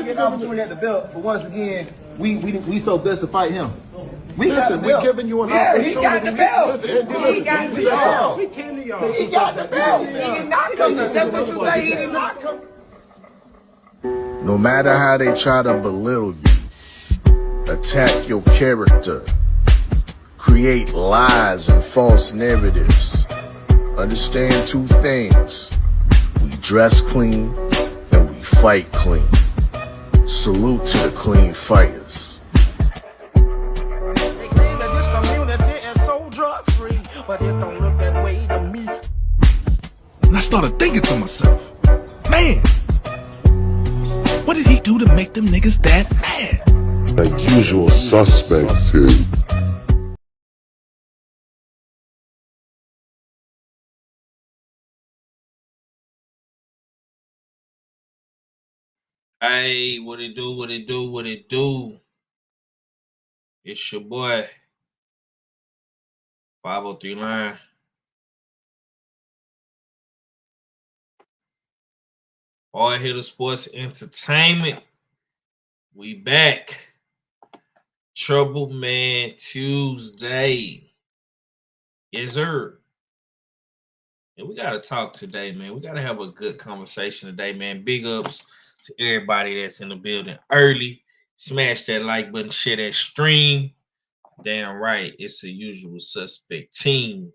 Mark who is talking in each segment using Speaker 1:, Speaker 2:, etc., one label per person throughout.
Speaker 1: Get an opportunity at the belt, but once again, we so blessed to fight him.
Speaker 2: Listen, we're giving you an opportunity.
Speaker 1: He got the belt. He got the belt. He got the belt. He did not come to. That's what you say. He did not come.
Speaker 2: No matter how they try to belittle you, attack your character, create lies and false narratives, understand two things. We dress clean and we fight clean. Salute to the clean fighters.
Speaker 3: They claim that this community is so drug-free, but it don't look that way to me.
Speaker 4: And I started thinking to myself, man, what did he do to make them niggas that mad?
Speaker 5: Like usual suspects here.
Speaker 6: Hey, what it do, what it do, what it do? It's your boy, 503 Line. All Hitter Sports Entertainment. We back. Trouble Man Tuesday. Yes, sir. And we got to talk today, man. We got to have a good conversation today, man. Big ups to everybody that's in the building early. Smash that like button, share that stream. Damn right, it's a usual suspect team.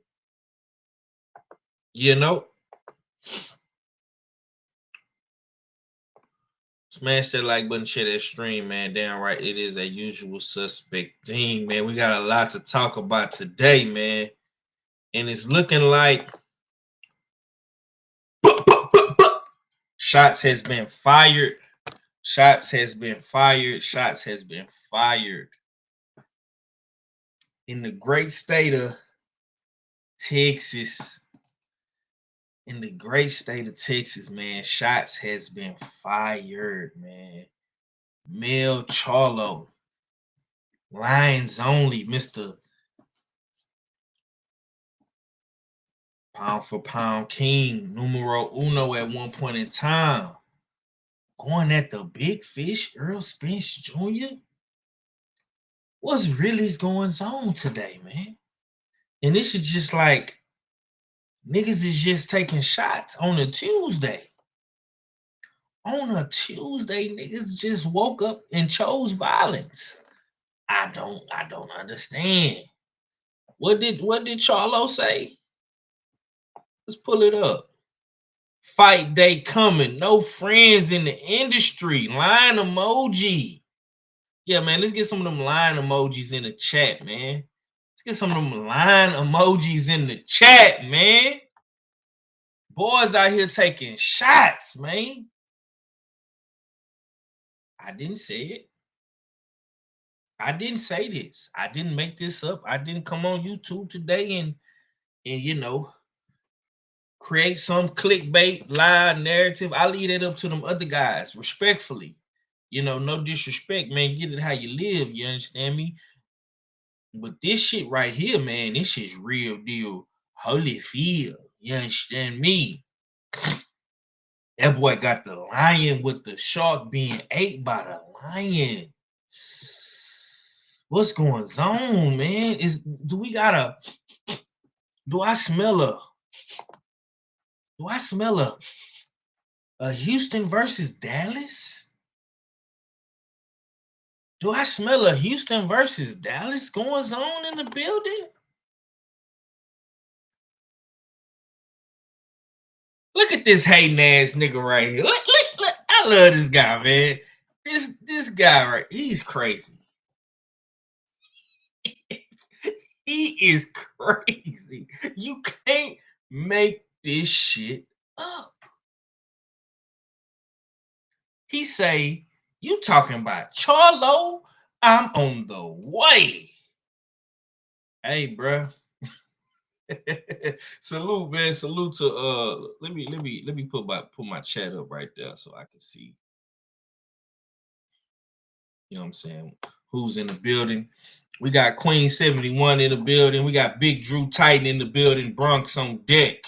Speaker 6: You know? Smash that like button, share that stream, man. Damn right, it is a usual suspect team, man. We got a lot to talk about today, man. And it's looking like shots has been fired. Shots has been fired. Shots has been fired. In the great state of Texas. In the great state of Texas, man, shots has been fired, man. Mel Charlo. Lions only, Mr. Pound for pound king, numero uno at one point in time. Going at the big fish, Errol Spence Jr. What's really going on today, man? And this is just like niggas is just taking shots on a Tuesday. On a Tuesday, niggas just woke up and chose violence. I don't understand. What did Charlo say? Let's pull it up. Fight day coming. No friends in the industry. Line emoji. Yeah, man, let's get some of them line emojis in the chat, man. Let's get some of them line emojis in the chat, man. Boys out here taking shots, man. I didn't say it. I didn't say this. I didn't make this up. I didn't come on YouTube today and create some clickbait live narrative. I leave it up to them other guys, respectfully. No disrespect, man. Get it how you live. You understand me? But this shit right here, man, this shit's real deal. Holyfield. You understand me? That boy got the lion with the shark being ate by the lion. What's going on, man? Do I smell a Houston versus Dallas? Do I smell a Houston versus Dallas going on in the building? Look at this hating ass nigga right here. Look. I love this guy, man. This guy right, he's crazy. He is crazy. You can't make this shit up. He say, you talking about Charlo? I'm on the way. Hey, bruh. Salute, man. Salute to let me put my chat up right there so I can see. You know what I'm saying? Who's in the building? We got Queen 71 in the building. We got Big Drew Titan in the building. Bronx on deck.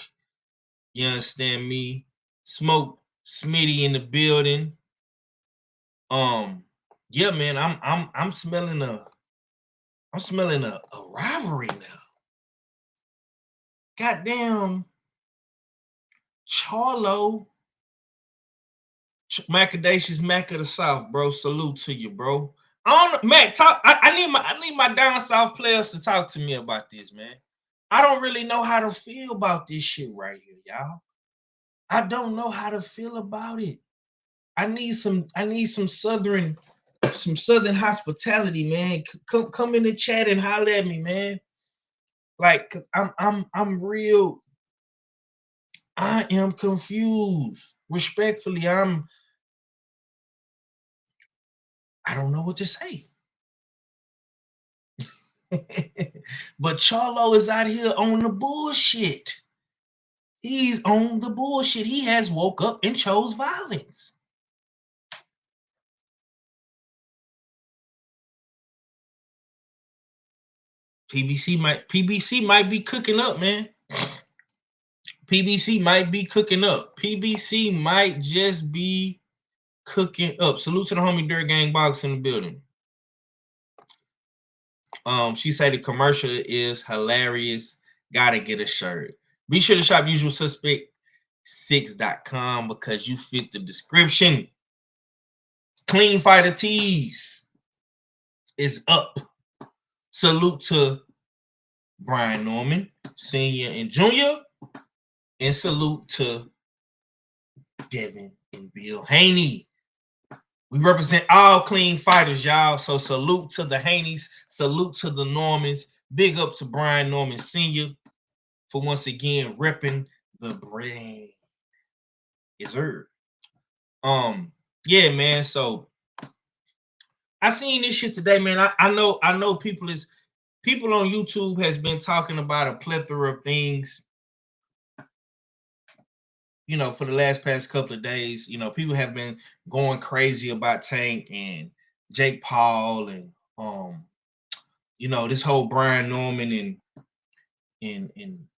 Speaker 6: You understand me? Smoke Smitty in the building. Yeah, man. I'm smelling a rivalry now. Goddamn Charlo. Macadacious Mac of the South, bro. Salute to you, bro. I don't know, Mac. Talk. I need my down south players to talk to me about this, man. I don't really know how to feel about this shit right here, y'all. I don't know how to feel about it. I need some southern hospitality, man. Come in the chat and holler at me, man. Like, cause I'm real. I am confused. Respectfully, I don't know what to say. But Charlo is out here on the bullshit. He's on the bullshit. He has woke up and chose violence. PBC might be cooking up, man. PBC might be cooking up. PBC might just be cooking up. Salute to the homie Dirt Gang Box in the building. She said the commercial is hilarious. Gotta get a shirt. Be sure to shop usualsuspect6.com because you fit the description. Clean Fighter Tees is up. Salute to Brian Norman, Sr. and Jr. And salute to Devin and Bill Haney. We represent all clean fighters, y'all. So salute to the Haneys. Salute to the Normans. Big up to Brian Norman Sr. for once again repping the brand. It's heard. Yeah, man. So I seen this shit today, man. I know people on YouTube has been talking about a plethora of things. for the past couple of days, people have been going crazy about Tank and Jake Paul and this whole Brian Norman and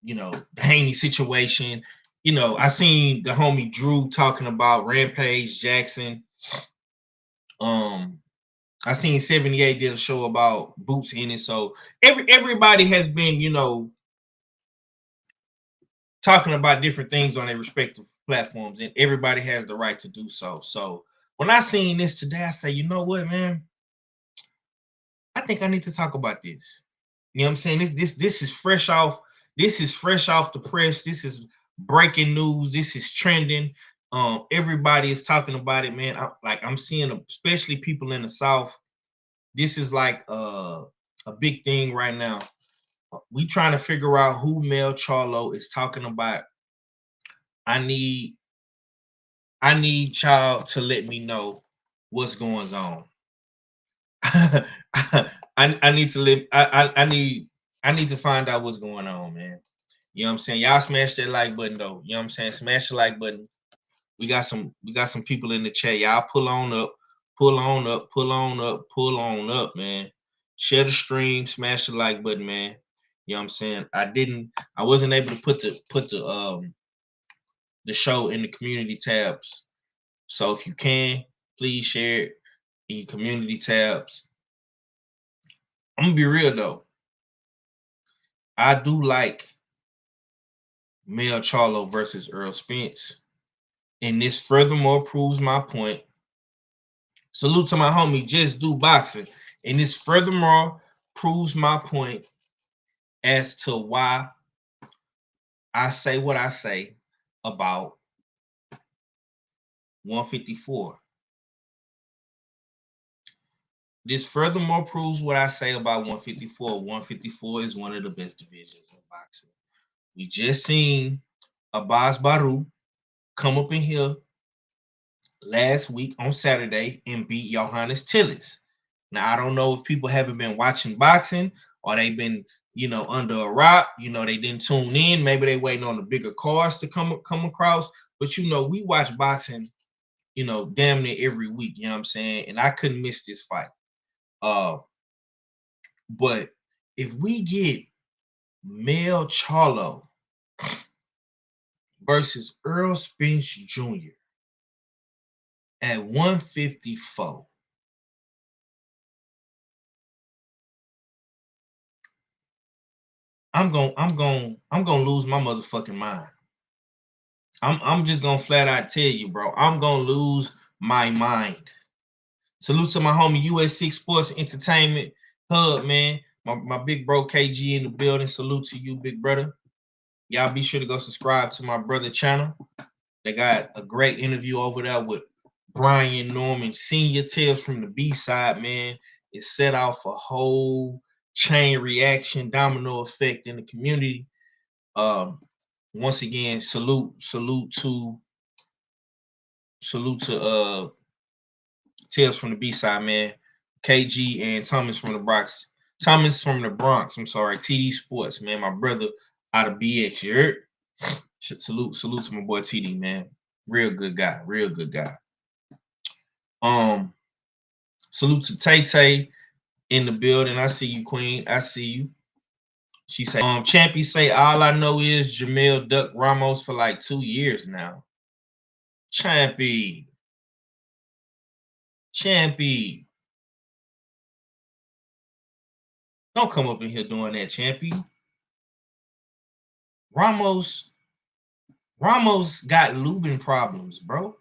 Speaker 6: the Haney situation. I seen the homie Drew talking about Rampage Jackson. I seen 78 did a show about Boots in it. So everybody has been, talking about different things on their respective platforms, and everybody has the right to do so. So when I seen this today, I say, you know what, man? I think I need to talk about this. You know what I'm saying? This is fresh off. This is fresh off the press. This is breaking news. This is trending. Everybody is talking about it, man. I'm seeing, especially people in the South. This is like a big thing right now. We trying to figure out who Mel Charlo is talking about. I need y'all to let me know what's going on. I need to live. I need to find out what's going on, man. You know what I'm saying? Y'all smash that like button though. You know what I'm saying? Smash the like button. We got some people in the chat. Y'all pull on up, pull on up, pull on up, pull on up, man. Share the stream, smash the like button, man. You know what I'm saying? I wasn't able to put the show in the community tabs. So if you can, please share it in your community tabs. I'm gonna be real though. I do like Mel Charlo versus Errol Spence. And this furthermore proves my point. Salute to my homie, Just Do Boxing. And this furthermore proves my point as to why I say what I say about 154. This furthermore proves what I say about 154. 154 is one of the best divisions in boxing. We just seen Abbas Baru come up in here last week on Saturday and beat Johannes Tillis. Now, I don't know if people haven't been watching boxing or they've been, under a rock. They didn't tune in. Maybe they waiting on the bigger cards to come across. But, we watch boxing, damn near every week. You know what I'm saying? And I couldn't miss this fight. But if we get Mel Charlo versus Errol Spence Jr. at 154, I'm gonna lose my motherfucking mind. I'm just gonna flat out tell you, bro. I'm gonna lose my mind. Salute to my homie US6 Sports Entertainment Hub, man. My big bro KG in the building. Salute to you, big brother. Y'all be sure to go subscribe to my brother channel. They got a great interview over there with Brian Norman Senior. Tales from the B side, man. It set off a whole chain reaction, domino effect in the community. Once again, salute to Tales from the B side, man. KG and Thomas from the Bronx. I'm sorry. TD Sports, man. My brother out of BX. You heard? Salute to my boy TD, man. Real good guy. Salute to Tay Tay in the building. I see you, Queen. I see you. She say, Champy say, all I know is Jermell ducked Ramos for like 2 years now. Champy. Don't come up in here doing that, Champy. Ramos got Lubin problems, bro.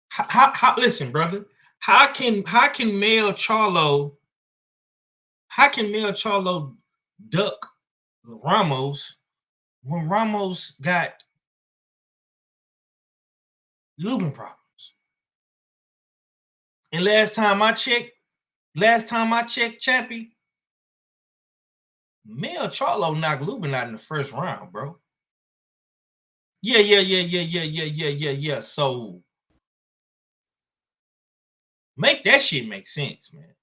Speaker 6: How listen, brother. How can Mel Charlo duck Ramos when Ramos got Lubin problems? And last time I checked, Chappie, Mel Charlo knocked Lubin out in the first round, bro. Yeah. So make that shit make sense, man.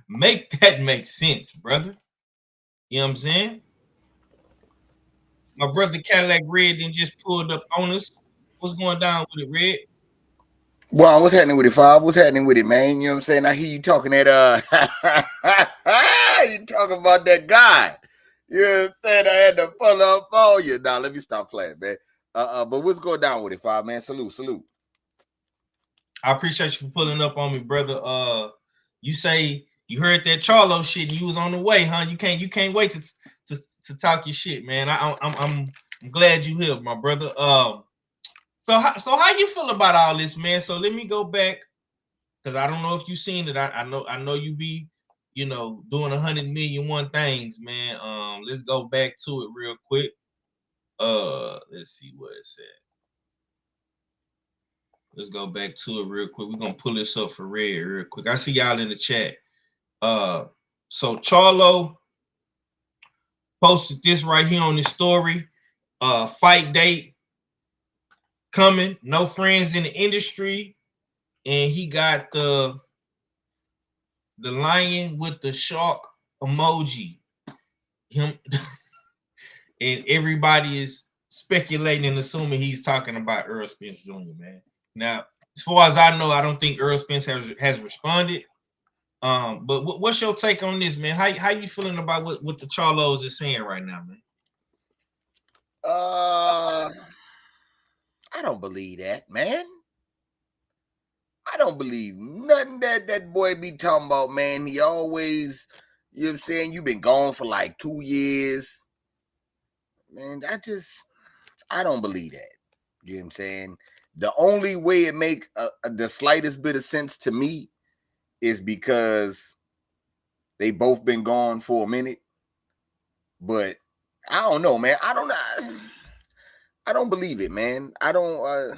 Speaker 6: Make that make sense, brother. You know what I'm saying? My brother Cadillac Red then just pulled up on us. What's going down with it, Red?
Speaker 1: Well, what's happening with it, Fob? What's happening with it, man? You know what I'm saying? I hear you talking that you talking about that guy. You know what I'm saying? I had to pull up on you. Now let me stop playing, man. But what's going down with it, Fob, man? Salute.
Speaker 6: I appreciate you for pulling up on me, brother. You say you heard that Charlo shit and you was on the way, huh? You can't wait to talk your shit, man. I'm glad you here, my brother. So how you feel about all this, man? So let me go back because I don't know if you seen it. I know you be, doing 100,000,001 things, man. Let's go back to it real quick. Let's see what it said. Let's go back to it real quick. We're gonna pull this up for Red real quick. I see y'all in the chat. So Charlo posted this right here on his story. Fight date coming. No friends in the industry, and he got the lion with the shark emoji. Him and everybody is speculating and assuming he's talking about Errol Spence Jr. Man. Now, as far as I know, I don't think Errol Spence has responded. But what's your take on this, man? How you feeling about what the Charlos is saying right now, man?
Speaker 1: I don't believe that, man. I don't believe nothing that boy be talking about, man. He always, you know what I'm saying? You've been gone for like 2 years. Man, I don't believe that. You know what I'm saying? The only way it make the slightest bit of sense to me is because they both been gone for a minute. But I don't know, man. I don't believe it, man. I don't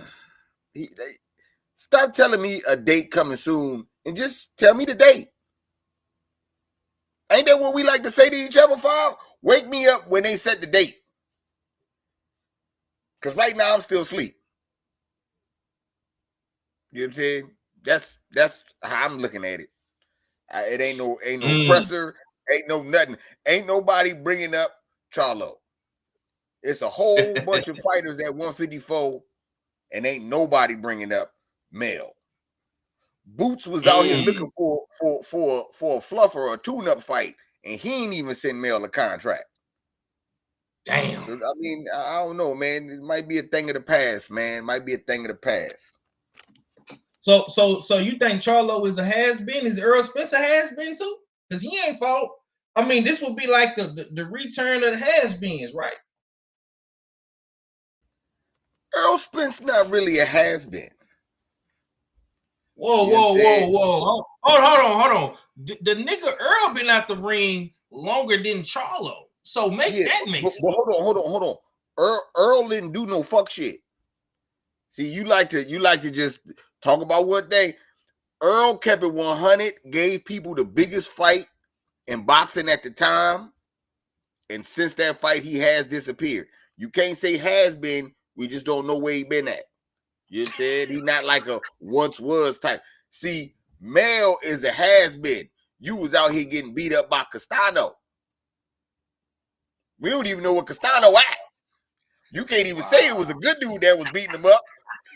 Speaker 1: stop telling me a date coming soon and just tell me the date. Ain't that what we like to say to each other, Fob? Wake me up when they set the date. Because right now I'm still asleep. You know what I'm saying? That's how I'm looking at it. It ain't no presser, ain't no nothing. Ain't nobody bringing up Charlo. It's a whole bunch of fighters at 154, and ain't nobody bringing up Mel. Boots was out here looking for a fluffer or a tune-up fight, and he ain't even send Mel a contract.
Speaker 6: Damn.
Speaker 1: So, I mean, I don't know, man. It might be a thing of the past, man. It might be a thing of the past.
Speaker 6: So you think Charlo is a has-been? Is Errol Spence a has-been too? Because he ain't fought. I mean, this would be like the return of the has-beens, right?
Speaker 1: Errol Spence not really a has-been.
Speaker 6: Whoa. Hold on. The nigga Errol been out the ring longer than Charlo. So that makes sense.
Speaker 1: But hold on. Errol didn't do no fuck shit. See, you like to just talk about what they. Errol kept it 100, gave people the biggest fight in boxing at the time, and since that fight, he has disappeared. You can't say has been. We just don't know where he been at. You said he not like a once was type. See, Mel is a has been. You was out here getting beat up by Castano. We don't even know what Castano at. You can't even say it was a good dude that was beating him up.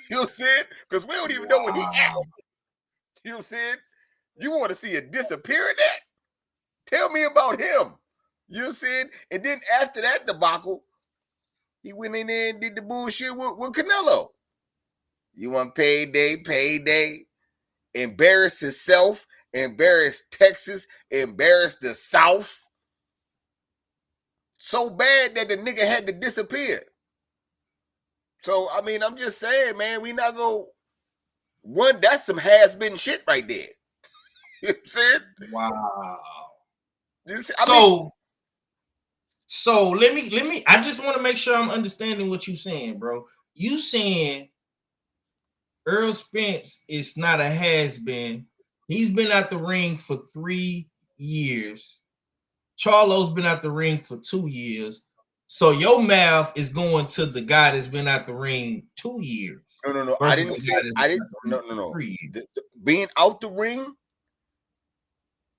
Speaker 1: You know what I'm saying? Because we don't even know what he at. You know what I'm saying? You want to see a disappearing at? Tell me about him. You know what I'm saying? And then after that debacle, he went in there and did the bullshit with Canelo. You want payday, embarrassed himself, embarrassed Texas, embarrassed the South. So bad that the nigga had to disappear. So, I mean, I'm just saying, man, we not go. One, that's some has-been shit right there. You know what I'm saying?
Speaker 6: Wow.
Speaker 1: You see,
Speaker 6: so let me. I just want to make sure I'm understanding what you're saying, bro. You saying Errol Spence is not a has-been. He's been out the ring for 3 years. Charlo's been out the ring for 2 years. So your math is going to the guy that's been out the ring 2 years.
Speaker 1: No. I didn't say. No. Being out the ring,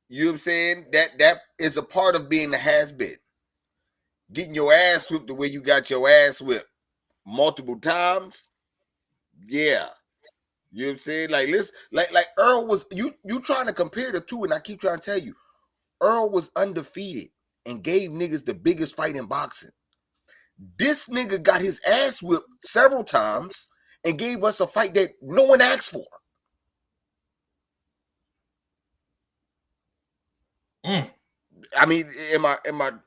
Speaker 1: you know what I'm saying? That is a part of being a has-been. getting your ass whipped the way you got your ass whipped multiple times, yeah. You know what I'm saying? Like, listen, like Errol was, you trying to compare the two, and I keep trying to tell you, Errol was undefeated and gave niggas the biggest fight in boxing. This nigga got his ass whipped several times and gave us a fight that no one asked for. I mean, am I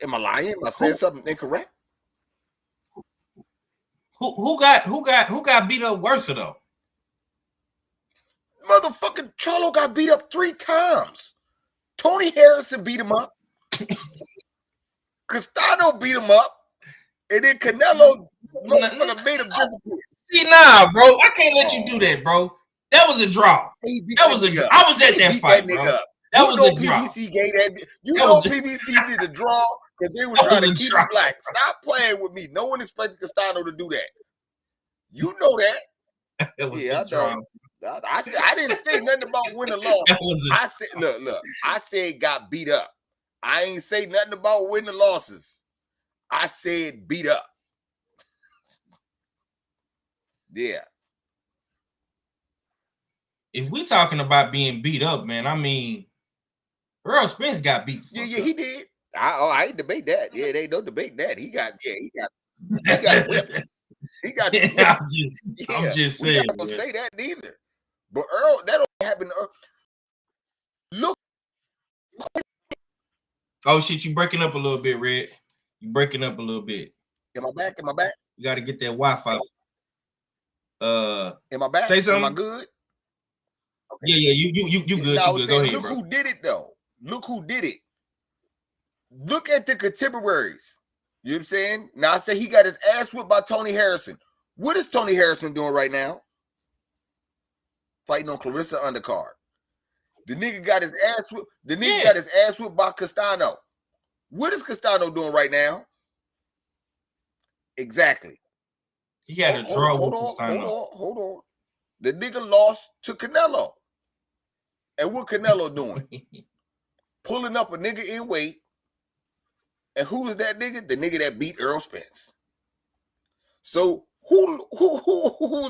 Speaker 1: lying? Am I saying something incorrect?
Speaker 6: Who got beat up worse though?
Speaker 1: Motherfucking Charlo got beat up 3 times. Tony Harrison beat him up. Castano beat him up. And then Canelo made him disappear.
Speaker 6: See, nah, bro. I can't let you do that, bro. That was a draw. That was a draw. I was at that fight, bro. That was a draw.
Speaker 1: PBC gave that. You know PBC did the draw because they were trying to keep it black. Stop playing with me. No one expected Castano to do that. You know that. Yeah, I know. I didn't say nothing about win or loss. I said, look. I said got beat up. I ain't say nothing about win or losses. I said beat up. Yeah.
Speaker 6: If we talking about being beat up, man, I mean, Errol Spence got beat.
Speaker 1: Yeah, he did. I ain't debate that. Yeah, they don't debate that. He got whipped. He got
Speaker 6: I'm just saying.
Speaker 1: I don't say that neither. But Errol, that don't happen. Look.
Speaker 6: Oh shit, you breaking up a little bit, Red. You breaking up a little bit.
Speaker 1: Am I back? You
Speaker 6: got to get that Wi-Fi.
Speaker 1: Am I back?
Speaker 6: Say something.
Speaker 1: Am I good?
Speaker 6: Okay. Yeah, you good.
Speaker 1: Now,
Speaker 6: you good. Go ahead,
Speaker 1: look
Speaker 6: bro.
Speaker 1: who did it though. Look who did it. Look at the contemporaries. You know what I'm saying? Now I say he got his ass whipped by Tony Harrison. What is Tony Harrison doing right now? Fighting on Clarissa undercard. The nigga got his ass whipped. The nigga got his ass whipped by Castano. What is Castano doing right now? Exactly.
Speaker 6: He had a draw with Castano.
Speaker 1: Hold on. The nigga lost to Canelo. And what Canelo doing? Pulling up a nigga in weight. And who is that nigga? The nigga that beat Errol Spence. So who's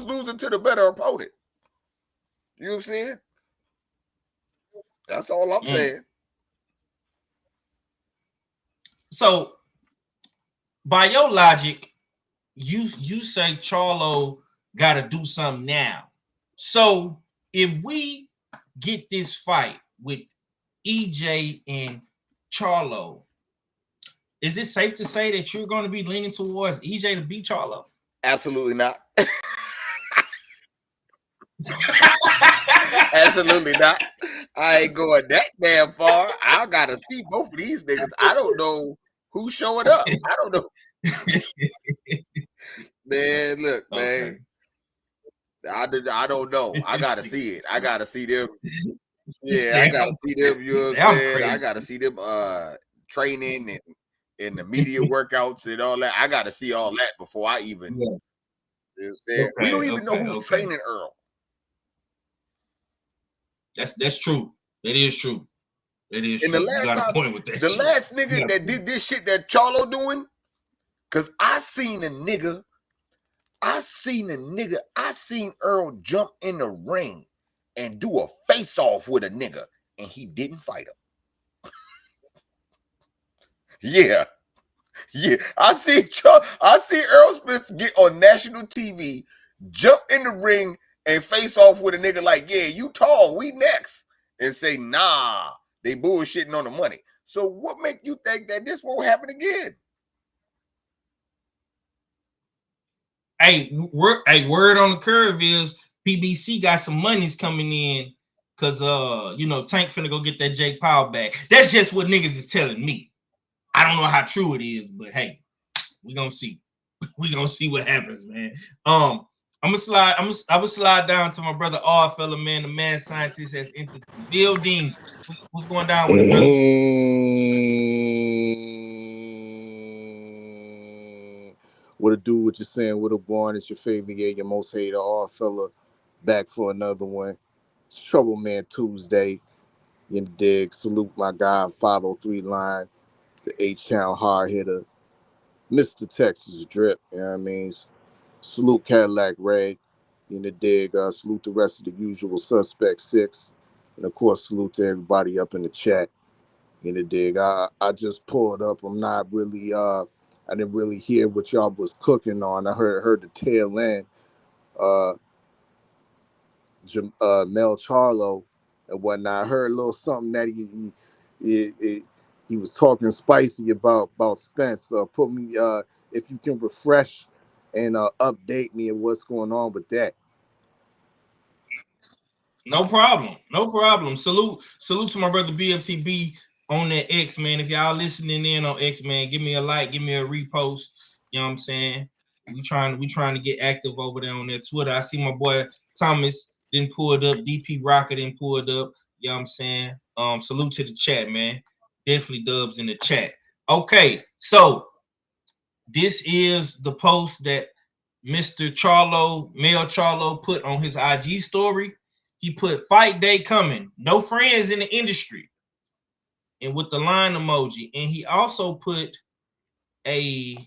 Speaker 1: losing to the better opponent? You know what I'm saying? That's all I'm saying.
Speaker 6: So, by your logic, you say Charlo got to do something now. So, if we get this fight with EJ and Charlo, is it safe to say that you're going to be leaning towards EJ to beat Charlo?
Speaker 1: Absolutely not. Absolutely not. I ain't going that damn far. I gotta see both of these niggas. I don't know who's showing up. I don't know. Man, look, man. I don't know. I gotta see it. I gotta see them. Yeah, I gotta see them. You know what I'm saying? I gotta see them training and the media workouts and all that. I gotta see all that before I even. You know what I'm saying? We don't even know who's training Errol.
Speaker 6: That's true. It is true. It is true.
Speaker 1: The last nigga that did this shit that Charlo doing, because I seen Errol jump in the ring and do a face-off with a nigga, and he didn't fight him. Yeah. I see Errol Spence get on national TV, jump in the ring, and face off with a nigga like, yeah, you tall, we next. And say, nah, they bullshitting on the money. So what make you think that this won't happen again?
Speaker 6: Hey, word on the curve is PBC got some monies coming in because Tank finna go get that Jake Paul back. That's just what niggas is telling me. I don't know how true it is, but hey, we gonna see. We gonna see what happens, man. I'm gonna slide down to my brother R fella, man. The mad scientist has entered the building. What's going down with it, brother?
Speaker 2: What it do, what you're saying, what it born, it's your favorite, your most hated R fella, back for another one. It's Trouble Man Tuesday. You dig? Salute my guy, 503 line, the H-Town hard hitter. Mr. Texas Drip. You know what I mean? Salute Cadillac Ray. You know, dig. Salute the rest of the usual suspect six. And of course, salute to everybody up in the chat. You know, dig. I just pulled up. I'm not really I didn't really hear what y'all was cooking on. I heard the tail end. Mel Charlo and whatnot. I heard a little something that he was talking spicy about Spence. Put me if you can refresh and update me on what's going on with that.
Speaker 6: No problem. No problem. Salute to my brother BFTB on that X, man. If y'all listening in on X, man, give me a like, give me a repost. You know what I'm saying? We trying to get active over there on that Twitter. I see my boy Thomas didn't pull it up. DP Rocket didn't pull it up. You know what I'm saying? Salute to the chat, man. Definitely dubs in the chat. Okay, so this is the post that Mr. Charlo, Male Charlo, put on his IG story. He put "Fight Day coming, no friends in the industry," and with the line emoji. And he also put a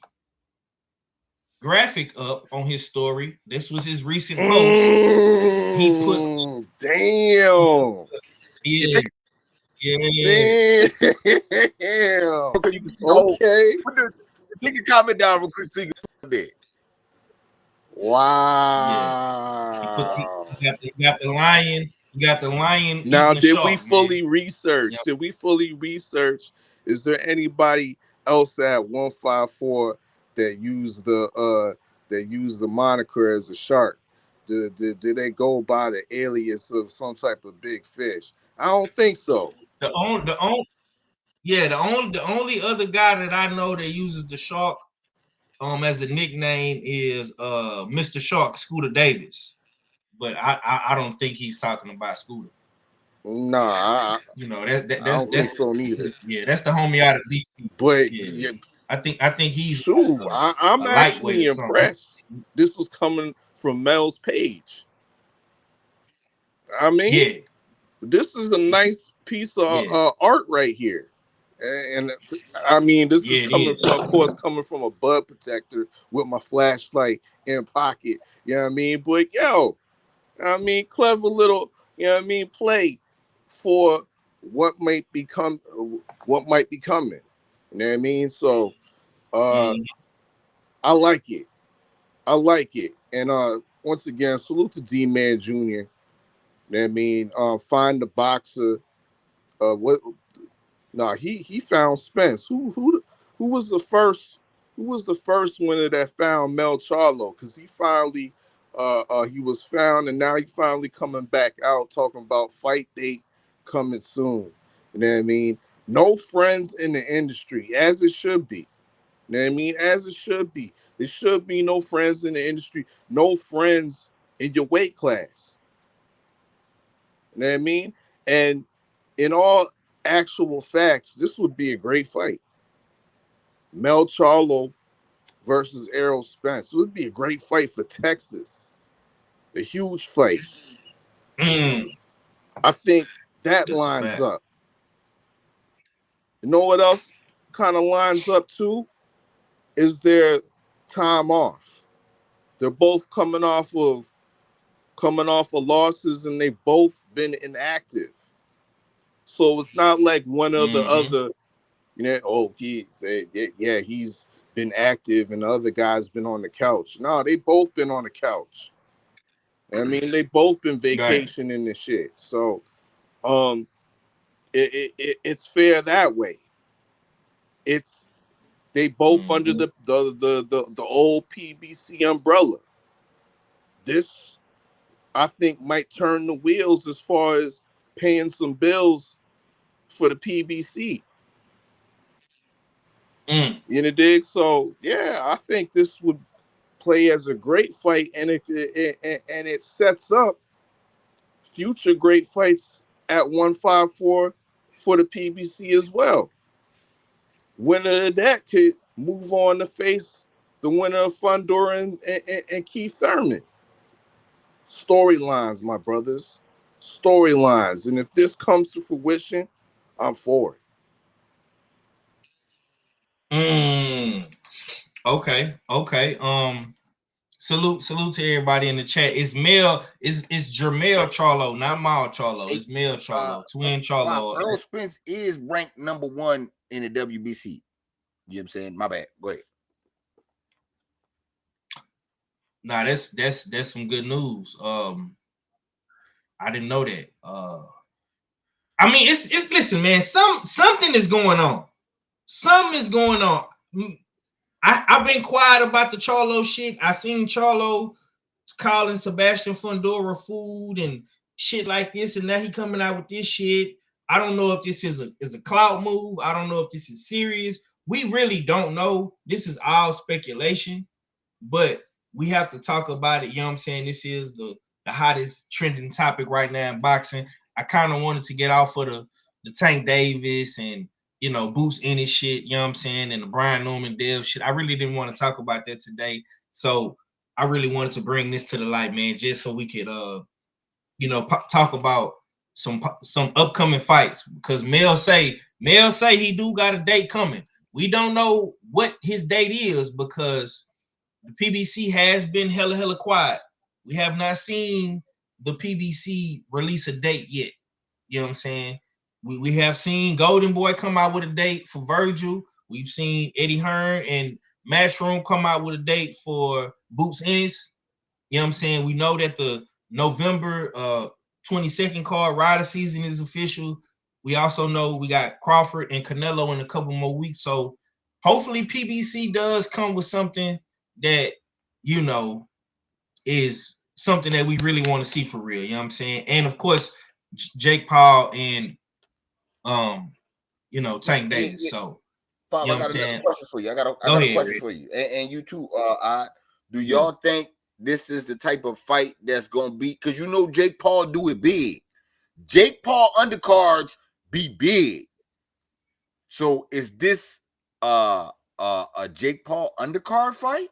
Speaker 6: graphic up on his story. This was his recent post. He put
Speaker 2: damn.
Speaker 6: Yeah.
Speaker 2: Damn.
Speaker 1: Okay. Take a comment down real quick so you can put it.
Speaker 2: Wow.
Speaker 6: Yeah. You got the lion. You got the lion.
Speaker 2: Now, did we
Speaker 6: shark,
Speaker 2: fully
Speaker 6: man.
Speaker 2: research? Did we fully research? Is there anybody else at 154 that used the moniker as a shark? Did they go by the alias of some type of big fish? I don't think so.
Speaker 6: The only other guy that I know that uses the shark as a nickname is Mr. Shark, Scooter Davis. But I don't think he's talking about Scooter.
Speaker 2: Nah,
Speaker 6: You know,
Speaker 2: I don't think so neither.
Speaker 6: Yeah, that's the homie out of DC.
Speaker 2: But
Speaker 6: Yeah. I think he's
Speaker 2: shoot,
Speaker 6: like
Speaker 2: I'm
Speaker 6: a lightweight
Speaker 2: actually
Speaker 6: or something.
Speaker 2: impressed. This was coming from Mel's page. I mean,
Speaker 6: Yeah.
Speaker 2: this is a nice piece of art right here. And I mean, this is coming from, of course, coming from a bud protector with my flashlight in pocket. You know what I mean? But yo, I mean, clever little, you know what I mean, play for what might be coming. You know what I mean? So I like it. And once again, salute to D-Man Jr. You know what I mean? Find the boxer. What? No, he found Spence. Who was the first? Who was the first winner that found Mel Charlo? Because he finally, he was found, and now he finally coming back out talking about fight date coming soon. You know what I mean? No friends in the industry, as it should be. You know what I mean? As it should be. There should be no friends in the industry, no friends in your weight class. You know what I mean? And in all actual facts, this would be a great fight. Mel Charlo versus Errol Spence. It would be a great fight for Texas. A huge fight. I think that lines up. You know what else kind of lines up too? Is their time off. They're both coming off of losses, and they've both been inactive. So it's not like one or the other, you know, he's been active and the other guy's been on the couch. No, they both been on the couch. I mean, they both been vacationing and shit. So it's fair that way. It's they both under the old PBC umbrella. This, I think, might turn the wheels as far as paying some bills for the PBC. You know, dig? So yeah, I think this would play as a great fight, and it sets up future great fights at 154 for the PBC as well. Winner of that could move on to face the winner of Fundora and Keith Thurman. Storylines, my brothers. Storylines. And if this comes to fruition, I'm for it.
Speaker 6: Okay. Salute to everybody in the chat. It's Mel, it's Jermell Charlo, not Mal Charlo. It's Mel Charlo, twin Charlo.
Speaker 1: Errol Spence is ranked #1 in the WBC. You know what I'm saying? My bad. Go ahead.
Speaker 6: Nah, that's some good news. I didn't know that. I mean, it's listen, man. Something is going on. Something is going on. I've been quiet about the Charlo shit. I seen Charlo calling Sebastian Fundora food and shit like this, and now he coming out with this shit. I don't know if this is a clout move. I don't know if this is serious. We really don't know. This is all speculation, but we have to talk about it. You know what I'm saying? This is the hottest trending topic right now in boxing. I kind of wanted to get off of the Tank Davis and Boots Ennis shit, you know what I'm saying, and the Brian Norman Dev shit. I really didn't want to talk about that today. So I really wanted to bring this to the light, man, just so we could talk about some upcoming fights. Because Mel say he do got a date coming. We don't know what his date is because the PBC has been hella quiet. We have not seen the PBC release a date yet. You know what I'm saying? We have seen Golden Boy come out with a date for Virgil. We've seen Eddie Hearn and Matchroom come out with a date for Boots Ennis. You know what I'm saying? We know that the November 22nd card rider season is official. We also know we got Crawford and Canelo in a couple more weeks. So hopefully PBC does come with something that, is something that we really want to see for real. You know what I'm saying? And of course, Jake Paul and Tank Davis. So
Speaker 1: Bob,
Speaker 6: you know
Speaker 1: I
Speaker 6: what I'm
Speaker 1: got another
Speaker 6: saying?
Speaker 1: question for you. I got a question for you, and you too. Do y'all think this is the type of fight that's gonna be? Because Jake Paul do it big. Jake Paul undercards be big. So is this a Jake Paul undercard fight?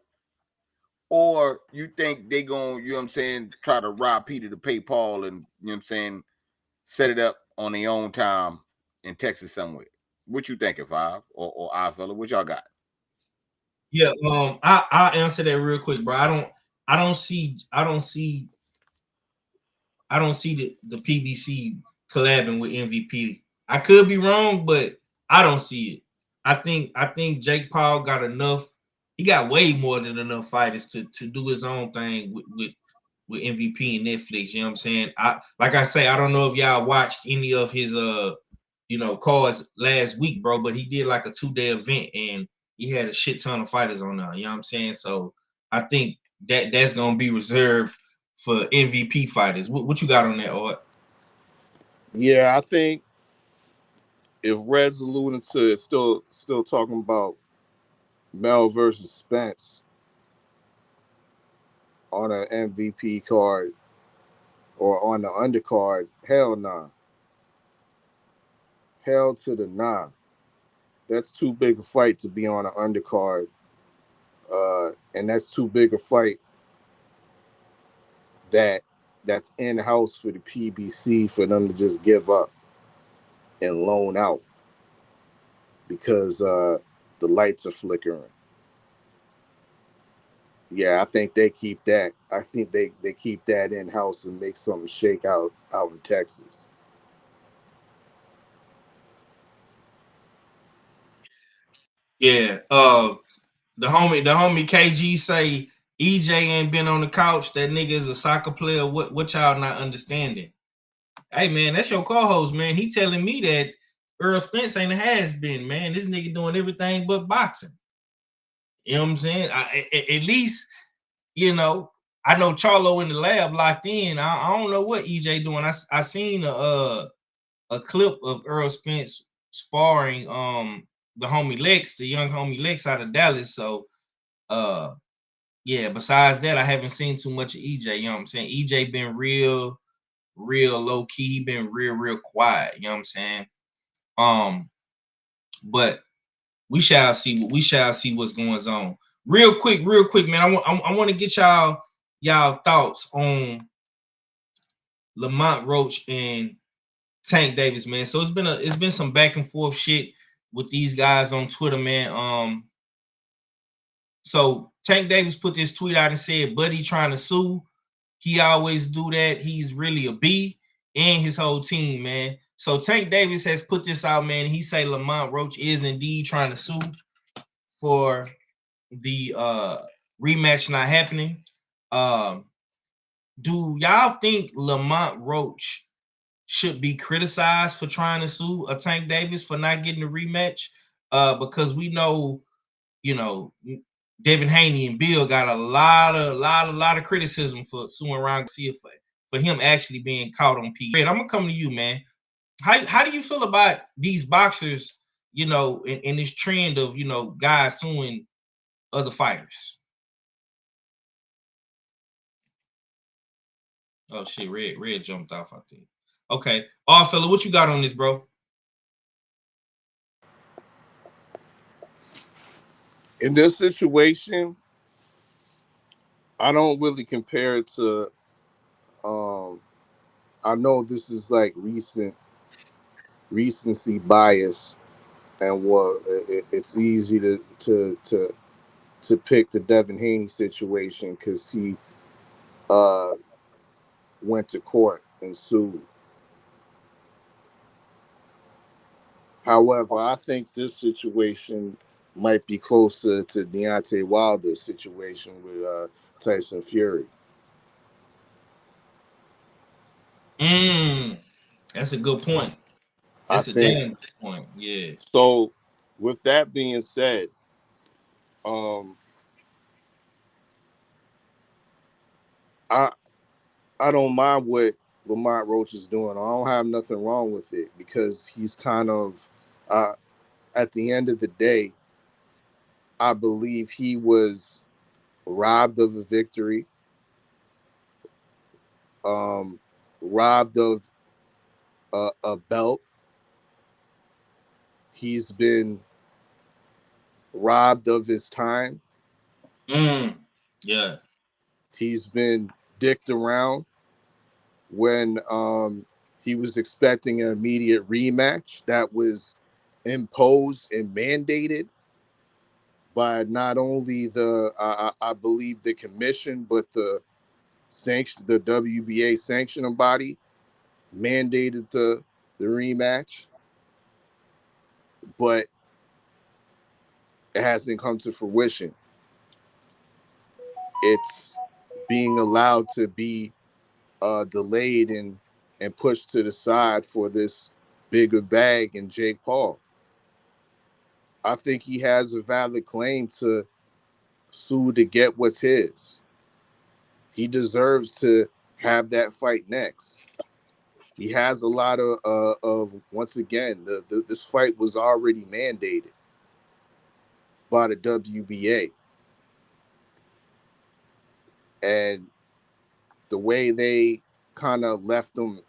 Speaker 1: Or you think they gonna, try to rob Peter to pay Paul and set it up on their own time in Texas somewhere? What you thinking, Five or I fella? What y'all got?
Speaker 6: Yeah, I'll answer that real quick, bro. I don't see the PBC collabing with MVP. I could be wrong, but I don't see it. I think Jake Paul got enough. He got way more than enough fighters to do his own thing with MVP and Netflix. You know what I'm saying? I don't know if y'all watched any of his cards last week, bro, but he did like a 2-day event and he had a shit ton of fighters on there. You know what I'm saying? So I think that's gonna be reserved for MVP fighters. What you got on that, Art?
Speaker 7: Yeah, I think if Red's alluding to it, still talking about Mel versus Spence on an MVP card or on the undercard, hell nah. Hell to the nah. That's too big a fight to be on an undercard. And that's too big a fight that's in-house for the PBC for them to just give up and loan out because the lights are flickering. Yeah, I think they keep that. I think they keep that in-house and make something shake out in Texas.
Speaker 6: Yeah. The homie KG say EJ ain't been on the couch. That nigga is a soccer player. What y'all not understanding? Hey man, that's your co-host, man. He telling me that Errol Spence ain't a has-been, man. This nigga doing everything but boxing. You know what I'm saying? At least, I know Charlo in the lab locked in. I don't know what EJ doing. I seen a clip of Errol Spence sparring the homie Lex, the young homie Lex out of Dallas. So yeah, besides that, I haven't seen too much of EJ. You know what I'm saying? EJ been real low key. He been real quiet. You know what I'm saying? But we shall see. We shall see what's going on. Real quick, man. I want to get y'all thoughts on Lamont Roach and Tank Davis, man. So it's been some back and forth shit with these guys on Twitter, man. So Tank Davis put this tweet out and said, Buddy trying to sue. He always do that. He's really a B, and his whole team, man. So Tank Davis has put this out, man. He say Lamont Roach is indeed trying to sue for the rematch not happening. Do y'all think Lamont Roach should be criticized for trying to sue a Tank Davis for not getting a rematch? Because we know, you know, Devin Haney and Bill got a lot of criticism for suing Ron Garcia for him actually being caught on P. I'm gonna come to you, man. How do you feel about these boxers, you know, in this trend of, you know, guys suing other fighters? Oh shit, red jumped off, I think. Okay. Fella, what you got on this, bro?
Speaker 7: In this situation, I don't really compare it to. I know this is like recency bias, and what it's easy to pick the Devin Haney situation because he uh, went to court and sued. However, I think this situation might be closer to Deontay Wilder's situation with Tyson Fury.
Speaker 6: That's a good point.
Speaker 7: I
Speaker 6: That's a
Speaker 7: think
Speaker 6: damn good point. Yeah.
Speaker 7: so. With that being said, um, I I don't mind what Lamont Roach is doing. I don't have nothing wrong with it because he's kind of, uh, at the end of the day, I believe he was robbed of a victory, um, robbed of a belt. He's been robbed of his time.
Speaker 6: Yeah.
Speaker 7: He's been dicked around when he was expecting an immediate rematch that was imposed and mandated by not only I believe the commission, but the WBA sanctioning body mandated the rematch, but it hasn't come to fruition. It's being allowed to be delayed and pushed to the side for this bigger bag in Jake Paul. I think he has a valid claim to sue to get what's his. He deserves to have that fight next. He has a lot of once again, this fight was already mandated by the WBA, and the way they kind of left them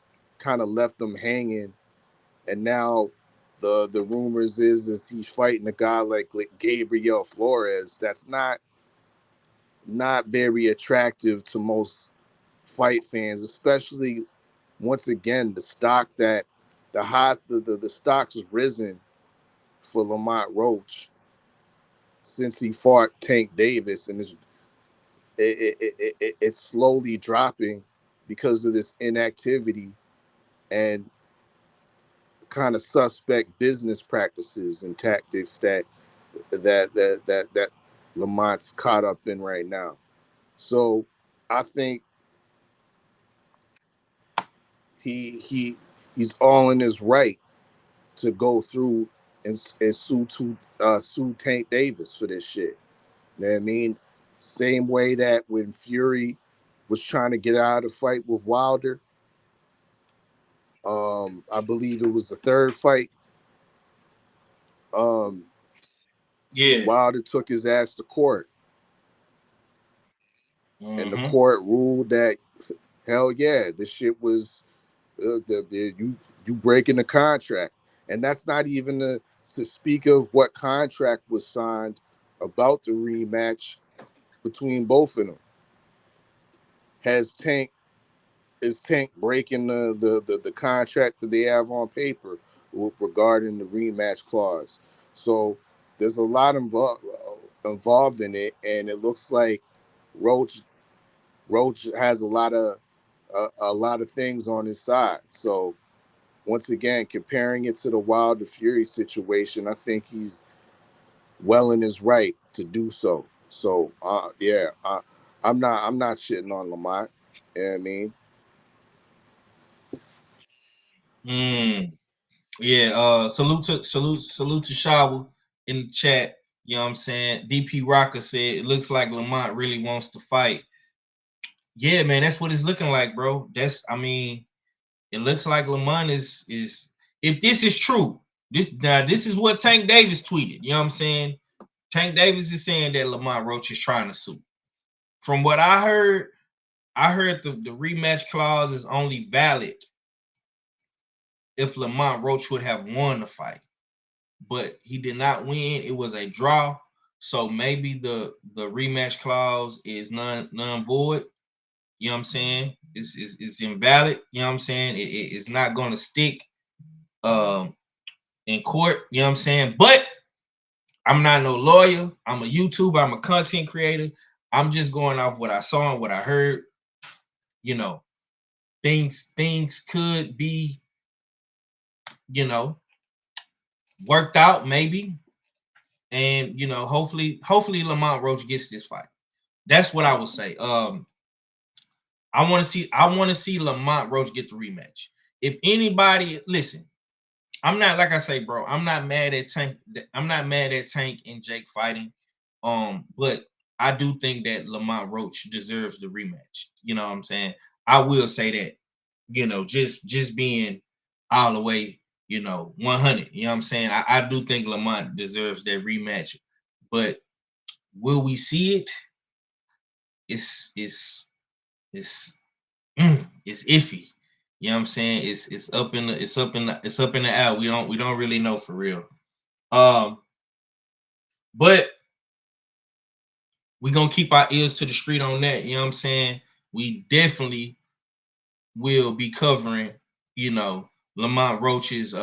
Speaker 7: hanging, and now the rumors is he's fighting a guy like Gabriel Flores. That's not very attractive to most fight fans, especially once again the stock that the stock's risen for Lamont Roach since he fought Tank Davis, and it's slowly dropping because of this inactivity and kind of suspect business practices and tactics that Lamont's caught up in right now. So I think he's all in his right to go through and sue Tank Davis for this shit. You know what I mean? Same way that when Fury was trying to get out of the fight with Wilder, I believe it was the third fight.
Speaker 6: Yeah.
Speaker 7: Wilder took his ass to court, and the
Speaker 6: Mm-hmm.
Speaker 7: court ruled that hell yeah, this shit was you breaking the contract, and that's not even to speak of what contract was signed about the rematch between both of them. Has Tank is Tank breaking the contract that they have on paper regarding the rematch clause? So there's a lot involved in it, and it looks like Roach has a lot of things on his side. So once again, comparing it to the Wilder Fury situation, I think he's well in his right to do so. So I'm not shitting on Lamont. You know what I mean?
Speaker 6: Yeah, salute to Shaw in the chat. You know what I'm saying? DP Rocker said it looks like Lamont really wants to fight. Yeah, man, that's what it's looking like, bro. It looks like Lamont is if this is true, this is what Tank Davis tweeted. You know what I'm saying? Tank Davis is saying that Lamont Roach is trying to sue. From what I heard the rematch clause is only valid if Lamont Roach would have won the fight. But he did not win. It was a draw. So maybe the rematch clause is non void. You know what I'm saying? It's invalid. You know what I'm saying? It's not going to stick in court. You know what I'm saying? But I'm not no lawyer. I'm a YouTuber. I'm a content creator. I'm just going off what I saw and what I heard. You know, things could be, worked out maybe. And hopefully Lamont Roach gets this fight. That's what I would say. I want to see Lamont Roach get the rematch. If anybody, listen, I'm not, like I say, bro, I'm not mad at Tank. I'm not mad at Tank and Jake fighting. But I do think that Lamont Roach deserves the rematch. You know what I'm saying? I will say that, just being all the way, 100. You know what I'm saying? I do think Lamont deserves that rematch. But will we see it? It's iffy. You know what I'm saying? It's up in the air. We don't really know for real. But we're gonna keep our ears to the street on that. You know what I'm saying? We definitely will be covering, Lamont Roach's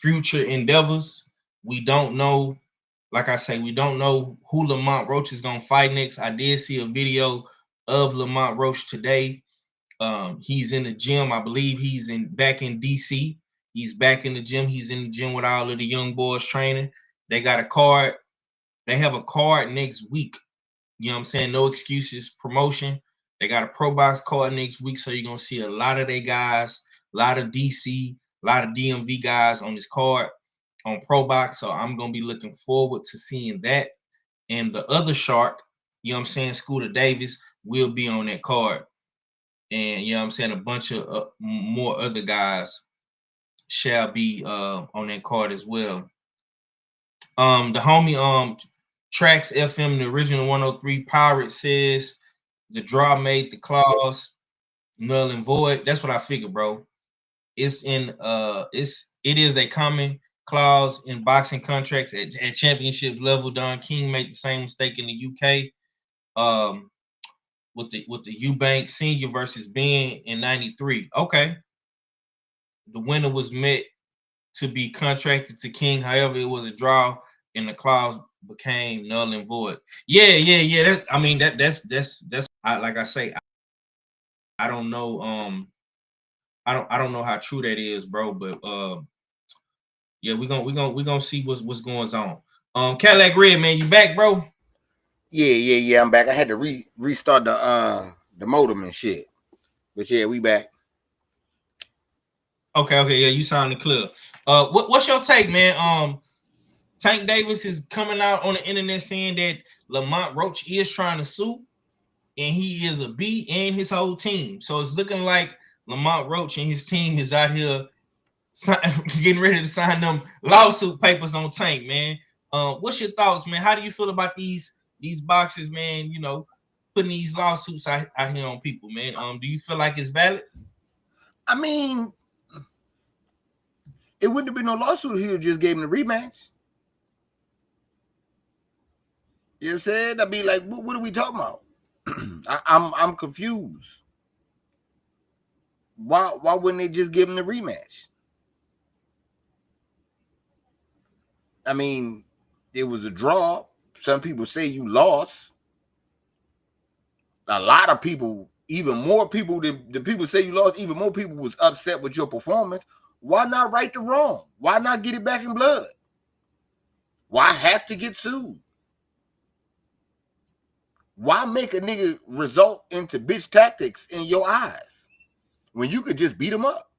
Speaker 6: future endeavors. We don't know, like I say, we don't know who Lamont Roach is gonna fight next. I did see a video of Lamont Roach today. He's in the gym. I believe he's back in DC. He's back in the gym. He's in the gym with all of the young boys training. They got a card. They have a card next week. You know what I'm saying? No excuses promotion. They got a Pro Box card next week. So you're going to see a lot of their guys, a lot of DC, a lot of DMV guys on this card on Pro Box. So I'm going to be looking forward to seeing that. And the other shark, you know what I'm saying, Scooter Davis, will be on that card. And you know what I'm saying, a bunch of more other guys shall be on that card as well. The homie Tracks FM, the original 103 Pirate, says the draw made the clause null and void. That's what I figured, bro. It is a common clause in boxing contracts at championship level. Don King made the same mistake in the UK. With the Eubank Senior versus Ben in '93. Okay. The winner was meant to be contracted to King. However, it was a draw and the clause became null and void. Yeah. That's like I say, I don't know. I don't know how true that is, bro. But yeah, we're gonna see what's going on. Cadillac Red, man, you back, bro?
Speaker 1: Yeah. I'm back. I had to restart the modem and shit. But yeah, we back.
Speaker 6: Okay, yeah, you sounded clear. What's your take, man? Tank Davis is coming out on the internet saying that Lamont Roach is trying to sue, and he is a B and his whole team. So it's looking like Lamont Roach and his team is out here getting ready to sign them lawsuit papers on Tank, man. What's your thoughts, man? How do you feel about these boxers, man? Putting these lawsuits out here on people, man. Do you feel like it's valid?
Speaker 1: I mean, it wouldn't have been no lawsuit. He just gave him the rematch. You know what I'm saying? I'd be like, what are we talking about? I'm confused. Why wouldn't they just give him the rematch? I mean, it was a draw. Some people say you lost. A lot of people, even more people than the people say you lost, even more people was upset with your performance. Why not right the wrong? Why not get it back in blood? Why have to get sued? Why make a nigga result into bitch tactics in your eyes when you could just beat him up?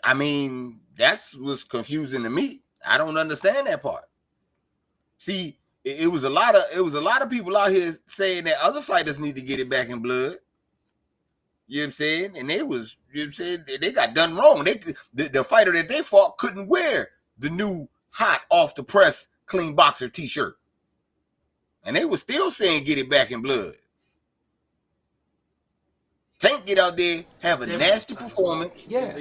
Speaker 1: I mean, that's what's confusing to me. I don't understand that part. See, it was a lot of people out here saying that other fighters need to get it back in blood. You know what I'm saying? And they was, you know what I'm saying, they got done wrong. The fighter that they fought couldn't wear the new hot off the press clean boxer t-shirt. And they was still saying get it back in blood. Tank get out there, have a nasty performance.
Speaker 8: Yeah,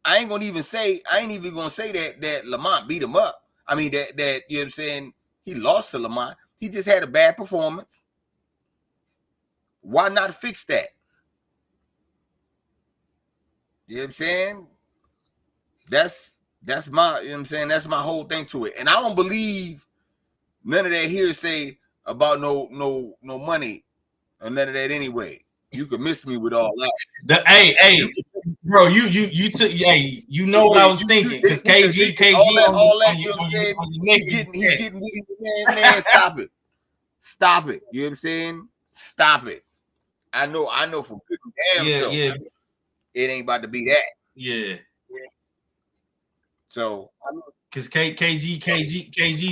Speaker 1: I ain't even gonna say that Lamont beat him up. I mean that you know what I'm saying, he lost to Lamont. He just had a bad performance. Why not fix that? You know what I'm saying? That's my, you know what I'm saying, that's my whole thing to it. And I don't believe none of that hearsay about no money or none of that anyway. You could miss me with all that.
Speaker 6: Hey, bro, you took, hey, you know what I was thinking, because KG
Speaker 1: all that, you know what I'm saying? He's getting with it, man, stop it. You know what I'm saying? Stop it. I know for good damn sure.
Speaker 6: Yeah.
Speaker 1: It ain't about to be that.
Speaker 6: Yeah.
Speaker 1: So,
Speaker 6: because KG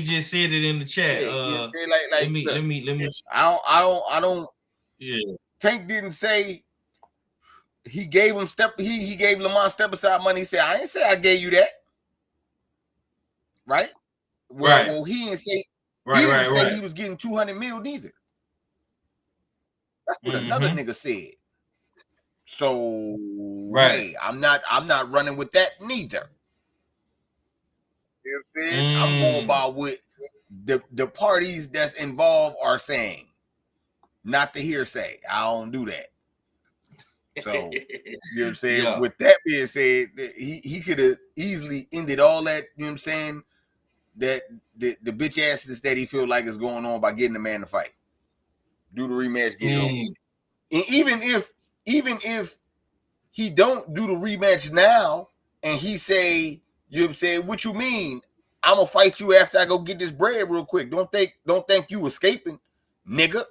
Speaker 6: just said it in the chat.
Speaker 1: Yeah,
Speaker 6: let me.
Speaker 1: I don't.
Speaker 6: Yeah.
Speaker 1: Tank didn't say he gave him he gave Lamont step aside money. He said, I ain't say I gave you that. Right? Well, he didn't say say he was getting 200 mil neither. That's what another nigga said. So hey, I'm not running with that neither. You know what I'm saying? I'm going about what the parties that's involved are saying, not the hearsay. I don't do that. So you know what I'm saying? Yeah. With that being said, he could have easily ended all that, you know what I'm saying, that the bitch asses that he feel like is going on by getting the man to fight. Do the rematch, get it over. And even if he don't do the rematch now and he say, you know what I'm saying, what you mean? I'm gonna fight you after I go get this bread real quick. Don't think you escaping, nigga.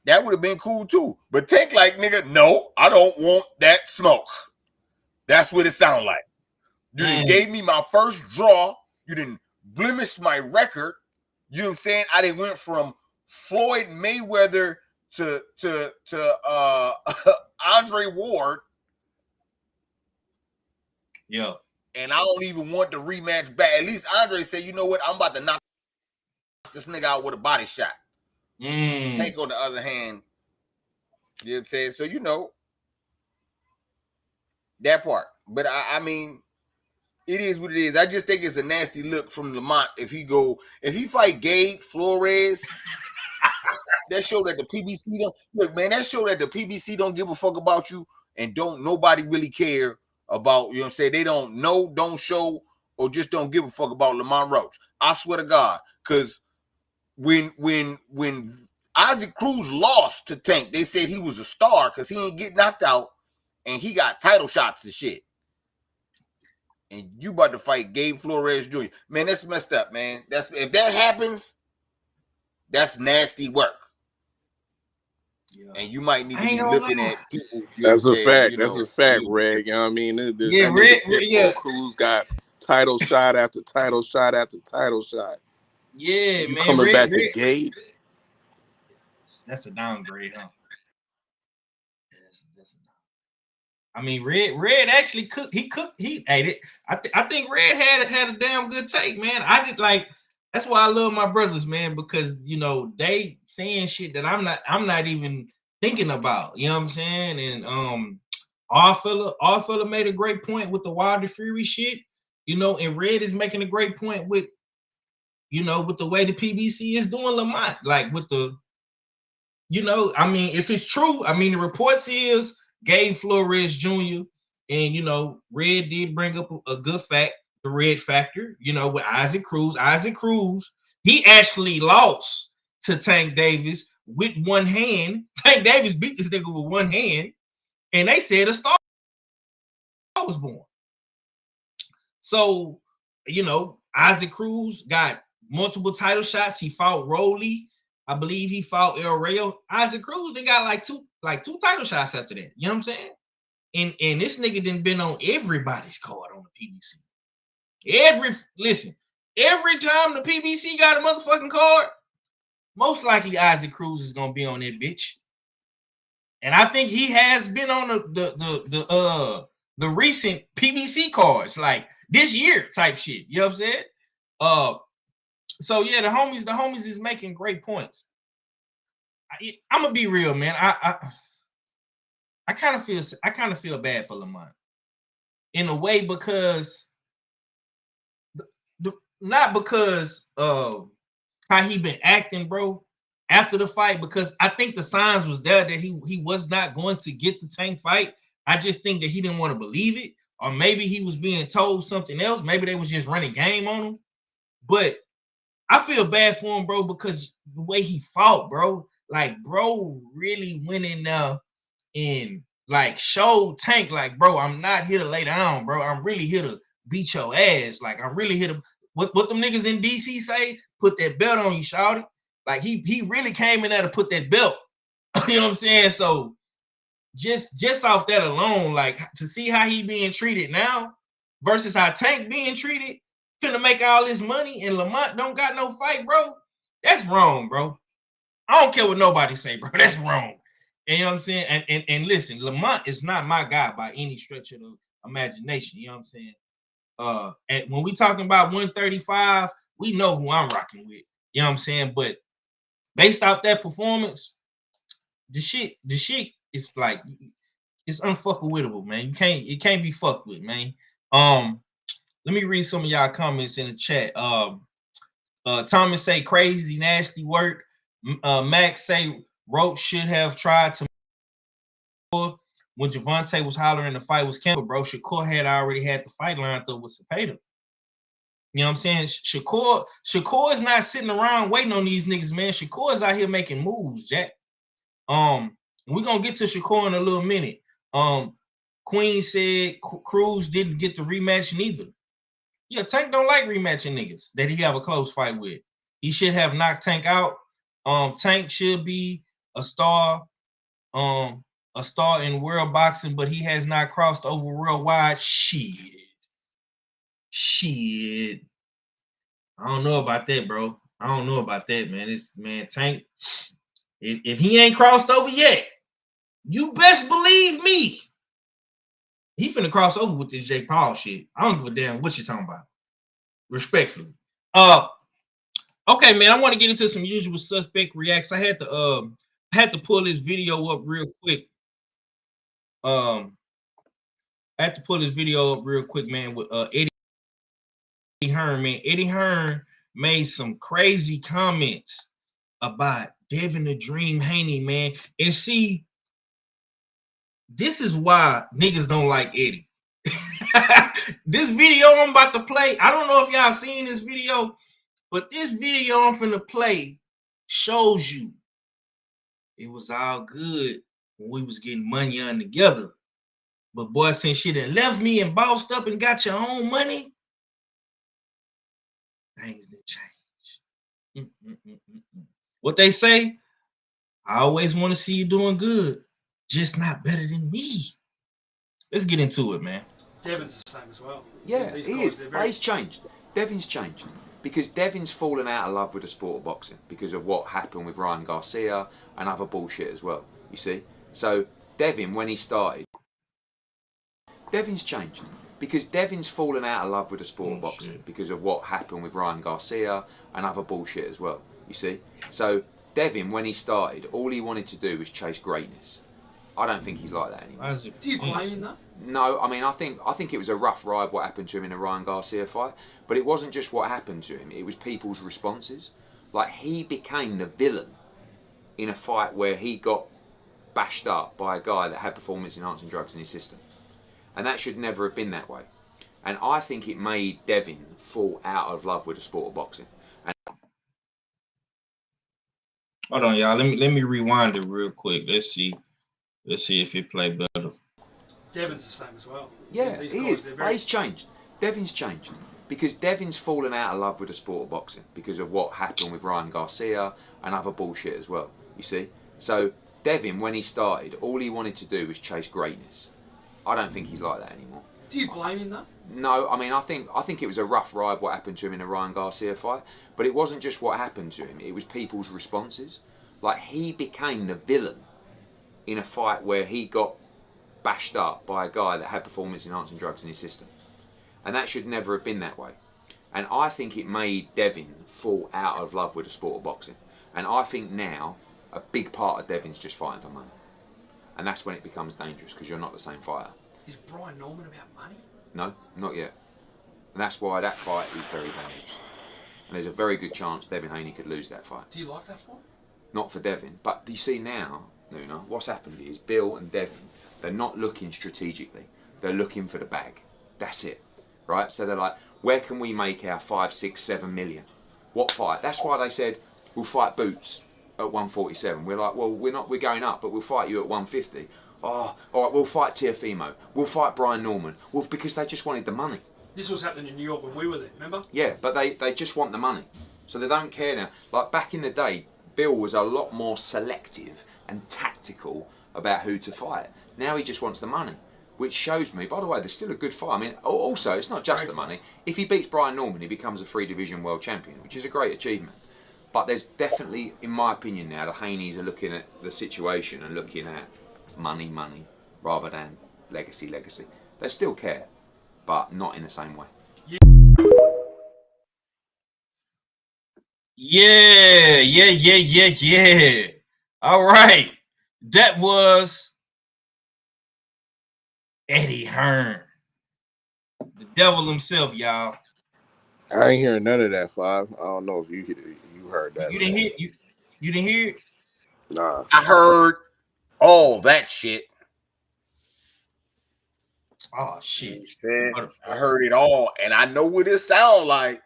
Speaker 1: That would have been cool too. But Tank like, nigga, no, I don't want that smoke. That's what it sound like. You done gave me my first draw. You done blemished my record. You know what I'm saying? I done went from Floyd Mayweather to Andre Ward.
Speaker 6: Yeah.
Speaker 1: And I don't even want the rematch back. At least Andre said, you know what? I'm about to knock this nigga out with a body shot. Tank, on the other hand, you know what I'm saying? So, you know, that part. But I mean, it is what it is. I just think it's a nasty look from Lamont if he fight Gabe Flores. That show that the PBC don't look, man. That show that the PBC don't give a fuck about you and don't nobody really care about, you know what I'm saying? They don't know, don't show, or just don't give a fuck about Lamont Roach. I swear to God, because when Isaac Cruz lost to Tank, they said he was a star because he ain't get knocked out and he got title shots and shit. And you about to fight Gabe Flores Jr. Man, that's messed up, man. If that happens, that's nasty work. Yeah. And you might need to be looking at people.
Speaker 7: That's a fact. That's a fact, Reg. You know what I mean? Red Cruz got title shot after title shot after title shot.
Speaker 6: Yeah,
Speaker 7: you
Speaker 6: man.
Speaker 7: Coming back to Gabe?
Speaker 6: That's a downgrade, huh? That's a downgrade. I mean, Red actually cooked. He ate it. I think Red had a damn good take, man. I did like. That's why I love my brothers, man, because you know they saying shit that I'm not even thinking about. You know what I'm saying? And All fella made a great point with the Wilder Fury shit. You know, and Red is making a great point with, you know, with the way the PBC is doing Lamont, like with the, you know, I mean, if it's true, I mean the reports is Gabe Flores Jr. And, you know, Red did bring up a good fact, the Red factor, you know, with Isaac Cruz. Isaac Cruz, he actually lost to Tank Davis with one hand. Tank Davis beat this nigga with one hand, and they said a star was born. So, you know, Isaac Cruz got multiple title shots. He fought Rolly. I believe he fought Errol. Isaac Cruz, they got like two title shots after that. You know what I'm saying? And this nigga done been on everybody's card on the PBC. Every time the PBC got a motherfucking card, most likely Isaac Cruz is gonna be on that bitch. And I think he has been on the recent PBC cards, like this year type shit. You know what I'm saying? So yeah, the homies is making great points. I'm gonna be real, man. I kind of feel bad for Lamont in a way, because not because of how he been acting, bro, after the fight, because I think the signs was there that he was not going to get the Tank fight. I just think that he didn't want to believe it, or maybe he was being told something else. Maybe they was just running game on him. But I feel bad for him, bro, because the way he fought, bro, like, bro, really went in there and like showed Tank, like, bro, I'm not here to lay down, bro. I'm really here to beat your ass. Like, I'm really here to what them niggas in DC say, put that belt on you, shawty. Like, he really came in there to put that belt. You know what I'm saying? So just off that alone, like, to see how he being treated now versus how Tank being treated, finna make all this money, and Lamont don't got no fight, bro. That's wrong, bro. I don't care what nobody say, bro. That's wrong. And you know what I'm saying? And listen, Lamont is not my guy by any stretch of the imagination. You know what I'm saying? And when we talking about 135, we know who I'm rocking with. You know what I'm saying? But based off that performance, the shit is like, it's unfuckable, man. It can't be fucked with, man. Let me read some of y'all comments in the chat. Thomas say crazy, nasty work. Max say Roach should have tried to when Javante was hollering the fight was canceled, bro. Shakur had already had the fight lined up with Cepeda. You know what I'm saying? Shakur is not sitting around waiting on these niggas, man. Shakur is out here making moves, Jack. We're gonna get to Shakur in a little minute. Queen said Cruz didn't get the rematch neither. Yeah, Tank don't like rematching niggas that he have a close fight with. He should have knocked Tank out. Tank should be a star in world boxing, but he has not crossed over worldwide. Shit. I don't know about that, bro. I don't know about that, man. Tank, if he ain't crossed over yet, you best believe me, he finna cross over with this Jake Paul shit. I don't give a damn what you're talking about. Respectfully. Okay, man. I want to get into some usual suspect reacts. I had to pull this video up real quick. I had to pull this video up real quick, man, with Eddie Hearn, man. Eddie Hearn made some crazy comments about Devin the Dream Haney, man. And see, this is why niggas don't like Eddie. This video I'm about to play, I don't know if y'all seen this video, but this video I'm finna play shows you it was all good when we was getting money on together. But boy, since she done left me and bossed up and got your own money, things didn't change. What they say, I always want to see you doing good, just not better than me. Let's get into it, man.
Speaker 8: Devin's the same as well.
Speaker 9: Yeah, he is. But he's changed. Devin's changed. Because Devin's fallen out of love with the sport of boxing because of what happened with Ryan Garcia and other bullshit as well, you see? So, Devin, when he started, Devin's changed. Because Devin's fallen out of love with the sport of boxing because of what happened with Ryan Garcia and other bullshit as well, you see? So, Devin, when he started, all he wanted to do was chase greatness. I don't think he's like that anymore.
Speaker 8: Do you blame him that?
Speaker 9: No, I mean, I think it was a rough ride what happened to him in the Ryan Garcia fight, but it wasn't just what happened to him, it was people's responses. Like, he became the villain in a fight where he got bashed up by a guy that had performance enhancing drugs in his system. and that should never have been that way. And I think it made Devin fall out of love with the sport of boxing.
Speaker 6: Hold on, y'all. Let me rewind it real quick. Let's see if it play better.
Speaker 8: Devin's the same as well.
Speaker 9: Yeah, he is. But he's changed. Devin's changed because Devin's fallen out of love with the sport of boxing because of what happened with Ryan Garcia and other bullshit as well. You see, so Devin, when he started, all he wanted to do was chase greatness. I don't think he's like that anymore.
Speaker 8: Do you blame him though?
Speaker 9: No, I mean I think it was a rough ride what happened to him in the Ryan Garcia fight, but it wasn't just what happened to him, it was people's responses. Like he became the villain in a fight where he got bashed up by a guy that had performance enhancing drugs in his system. And that should never have been that way. And I think it made Devin fall out of love with the sport of boxing. And I think now a big part of Devin's just fighting for money. And that's when it becomes dangerous because you're not the same fighter.
Speaker 8: Is Brian Norman about money?
Speaker 9: No, not yet. And that's why that fight is very dangerous. And there's a very good chance Devin Haney could lose that fight.
Speaker 8: Do you like that fight?
Speaker 9: Not for Devin. But do you see now, Nuna, what's happened is Bill and Devin, they're not looking strategically. They're looking for the bag. That's it. Right? So they're like, where can we make our 5, 6, 7 million? What fight? That's why they said, we'll fight Boots at 147. We're like, well, we're going up, but we'll fight you at 150. Oh, all right, we'll fight Teofimo. We'll fight Brian Norman. Well, because they just wanted the money.
Speaker 8: This was happening in New York when we were there, remember?
Speaker 9: Yeah, but they just want the money. So they don't care now. Like back in the day, Bill was a lot more selective and tactical about who to fight. Now he just wants the money, which shows me, by the way, there's still a good fight. I mean, also, it's not just the money. If he beats Brian Norman, he becomes a 3-division world champion, which is a great achievement. But there's definitely, in my opinion now, the Haneys are looking at the situation and looking at money, rather than legacy. They still care, but not in the same way.
Speaker 6: Yeah. All right. That was Eddie Hearn. The devil himself, y'all.
Speaker 7: I ain't hearing none of that, Five. I don't know if you heard that.
Speaker 6: You didn't hear you didn't hear it?
Speaker 7: Nah.
Speaker 1: I heard all that shit.
Speaker 6: Oh shit.
Speaker 1: I heard it all, and I know what it sound like.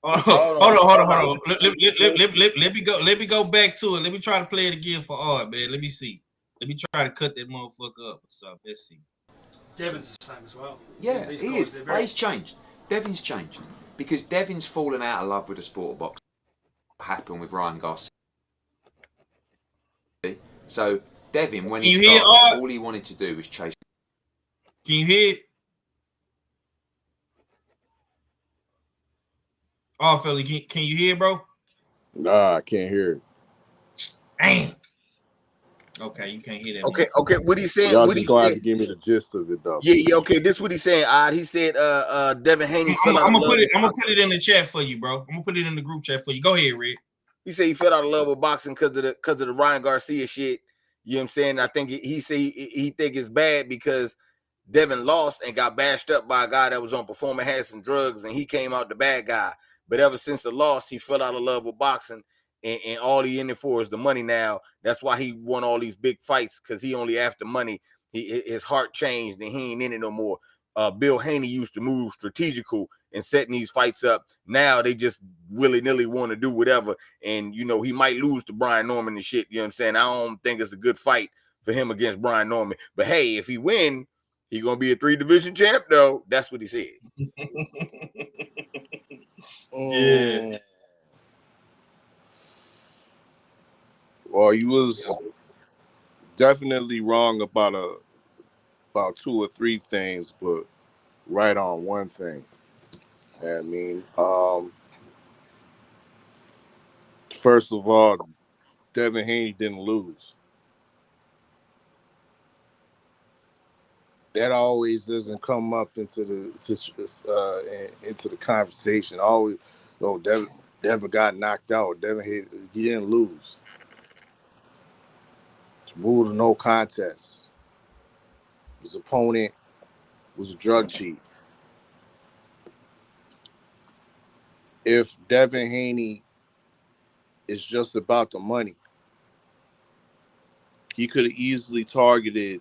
Speaker 6: Hold on. Let me go back to it. Let me try to play it again for Art, man. Let me see. Let me try to cut that motherfucker up or something. Let's see.
Speaker 8: Devin's the same as well.
Speaker 9: Yeah, he is. But he's changed. Devin's changed because Devin's fallen out of love with the sport of boxing. What happened with Ryan Garcia? So Devin, when he started, all he wanted to do was chase.
Speaker 6: Can you hear it? Oh, Philly, can you hear, bro?
Speaker 7: Nah, I can't hear it.
Speaker 6: Damn. Okay, you can't hear that.
Speaker 1: Okay. What he's saying?
Speaker 7: Y'all
Speaker 1: what
Speaker 7: just gonna have to give me the gist of it, though.
Speaker 1: Yeah. Okay, this is what he's saying. He said, Devin Haney.
Speaker 6: I'm gonna put it in the chat for you, bro. I'm gonna put it in the group chat for you. Go ahead, Red.
Speaker 1: He said he fell out of love with boxing because of the Ryan Garcia shit. You know what I'm saying? I think he said he think it's bad because Devin lost and got bashed up by a guy that was on performance enhancing drugs, and he came out the bad guy. But ever since the loss, he fell out of love with boxing, and all he in it for is the money now. That's why he won all these big fights, because he only after money. His heart changed, and he ain't in it no more. Bill Haney used to move strategical and setting these fights up. Now they just willy-nilly want to do whatever. And, you know, he might lose to Brian Norman and shit. You know what I'm saying? I don't think it's a good fight for him against Brian Norman. But, hey, if he win, he's going to be a 3-division champ, though. That's what he said.
Speaker 6: Yeah.
Speaker 7: Well, you was definitely wrong about 2 or 3 things, but right on one thing. I mean, first of all, Devin Haney didn't lose. That always doesn't come up into the conversation. Always, Devin got knocked out. Devin he didn't lose. It's ruled a no contest. His opponent was a drug cheat. If Devin Haney is just about the money, he could have easily targeted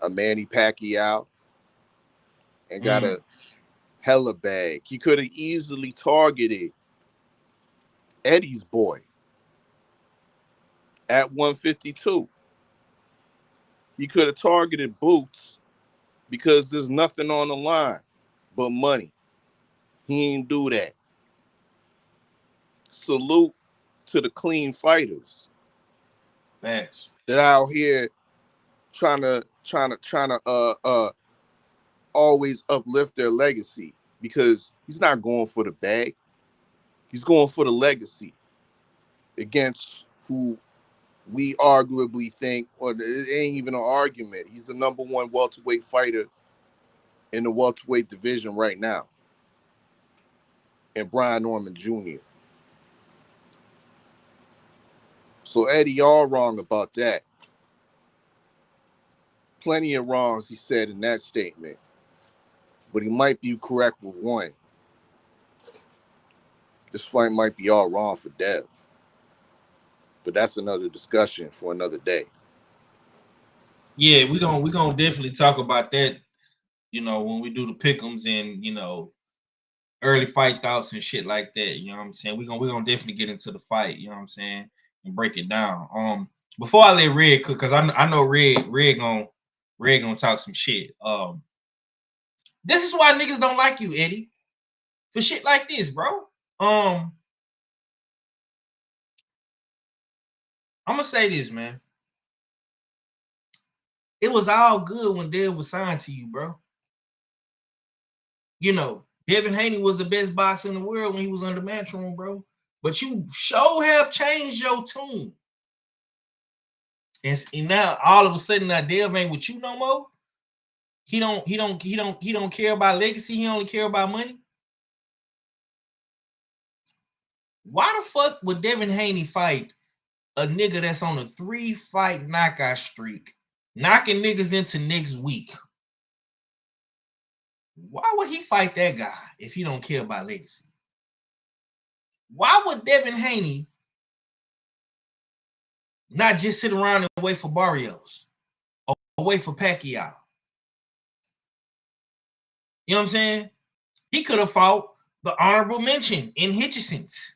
Speaker 7: a Manny Pacquiao and got a hella bag. He could have easily targeted Eddie's boy at 152. He could have targeted Boots because there's nothing on the line but money. He ain't do that. Salute to the clean fighters.
Speaker 6: Facts.
Speaker 7: That out here trying to always uplift their legacy, because he's not going for the bag. He's going for the legacy against who we arguably think, or it ain't even an argument, he's the #1 welterweight fighter in the welterweight division right now, and Brian Norman Jr. So Eddie, y'all wrong about that. Plenty of wrongs he said in that statement, but he might be correct with one. This fight might be all wrong for Dev, but that's another discussion for another day.
Speaker 6: Yeah, we gonna definitely talk about that, you know, when we do the pick'ems and, you know, early fight thoughts and shit like that. You know what I'm saying? We're gonna definitely get into the fight, you know what I'm saying, and break it down. Before I let Red cook, because I know Red gonna talk some shit. This is why niggas don't like you, Eddie. For shit like this, bro. I'm gonna say this, man. It was all good when Dev was signed to you, bro. You know, Devin Haney was the best boxer in the world when he was under Matchroom, bro. But you sure have changed your tune. And now all of a sudden now Dev ain't with you no more. He don't care about legacy. He only care about money. Why the fuck would Devin Haney fight a nigga that's on a 3-fight knockout streak, knocking niggas into next week? Why would he fight that guy if he don't care about legacy? Why would Devin Haney not just sit around and wait for Barrios or wait for Pacquiao? You know what I'm saying? He could have fought the honorable mention in Hitchison's.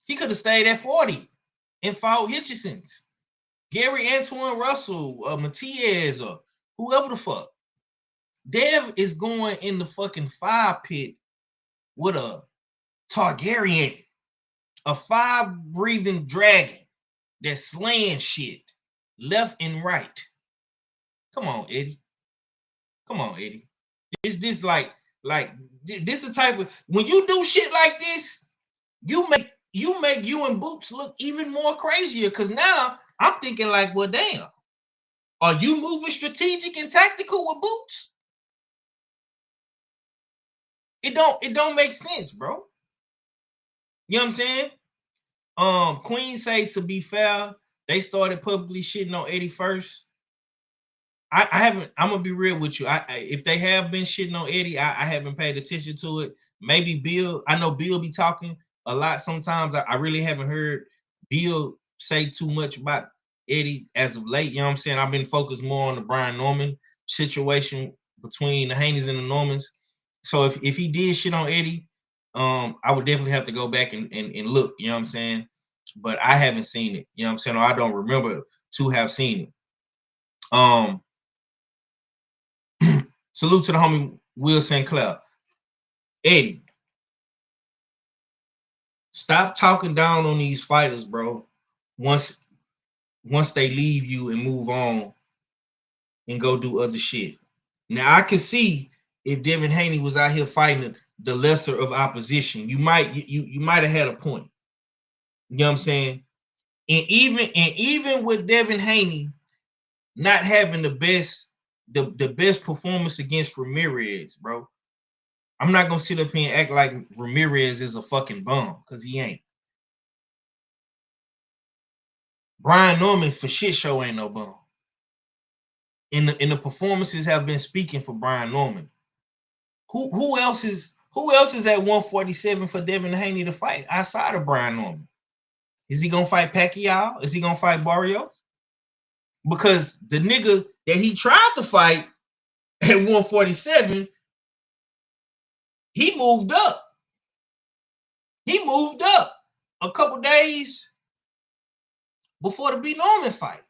Speaker 6: He could have stayed at 40 and fought Hitchison's, Gary Antoine Russell, Matias, or whoever the fuck. Dev is going in the fucking fire pit with a Targaryen, a fire-breathing dragon that's slaying shit left and right. Come on, Eddie. Come on, Eddie. Is this like this the type of, when you do shit like this, you make you and Boots look even more crazier, because now I'm thinking like, well, damn, are you moving strategic and tactical with Boots? It don't make sense, bro. You know what I'm saying? Queen say, to be fair, they started publicly shitting on Eddie first. I haven't. I'm gonna be real with you. If they have been shitting on Eddie, I haven't paid attention to it. Maybe Bill. I know Bill be talking a lot sometimes. I really haven't heard Bill say too much about Eddie as of late. You know what I'm saying? I've been focused more on the Brian Norman situation between the Haneys and the Normans. So if he did shit on Eddie, I would definitely have to go back and look. You know what I'm saying? But I haven't seen it. You know what I'm saying? Or I don't remember to have seen it. Salute to the homie Will St. Clair. Eddie, stop talking down on these fighters, bro. Once they leave you and move on and go do other shit. Now I can see if Devin Haney was out here fighting the lesser of opposition, you might have had a point. You know what I'm saying? And even with Devin Haney not having the best performance against Ramirez, bro, I'm not gonna sit up here and act like Ramirez is a fucking bum, because he ain't. Brian Norman for shit show ain't no bum. And the performances have been speaking for Brian Norman. Who else is at 147 for Devin Haney to fight outside of Brian Norman? Is he gonna fight Pacquiao? Is he gonna fight Barrios? because the nigga that he tried to fight at 147, he moved up. He moved up a couple days before the B. Norman fight.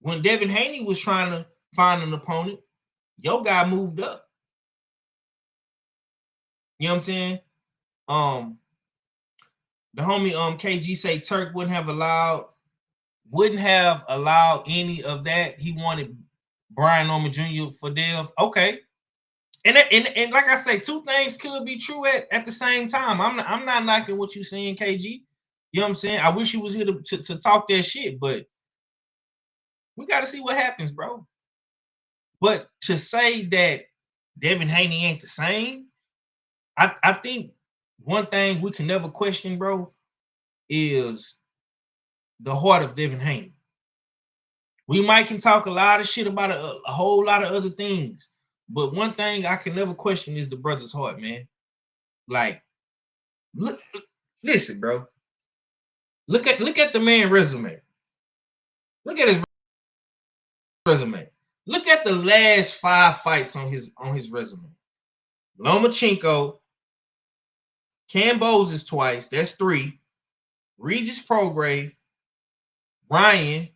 Speaker 6: When Devin Haney was trying to find an opponent, your guy moved up. You know what I'm saying? The homie KG say Turk wouldn't have allowed any of that. He wanted Brian Norman Jr. for Dev. Okay. And like I say, two things could be true at the same time. I'm not knocking what you saying, KG. You know what I'm saying? I wish he was here to talk that shit, but we got to see what happens, bro. But to say that Devin Haney ain't the same, I think one thing we can never question, bro, is the heart of Devin Haney. We might can talk a lot of shit about a whole lot of other things, but one thing I can never question is the brother's heart, man. Like, listen, bro. Look at the man's resume. Look at his resume. Look at the last 5 fights on his resume. Lomachenko, Cambosis twice, that's 3. Regis Prograis, Ryan,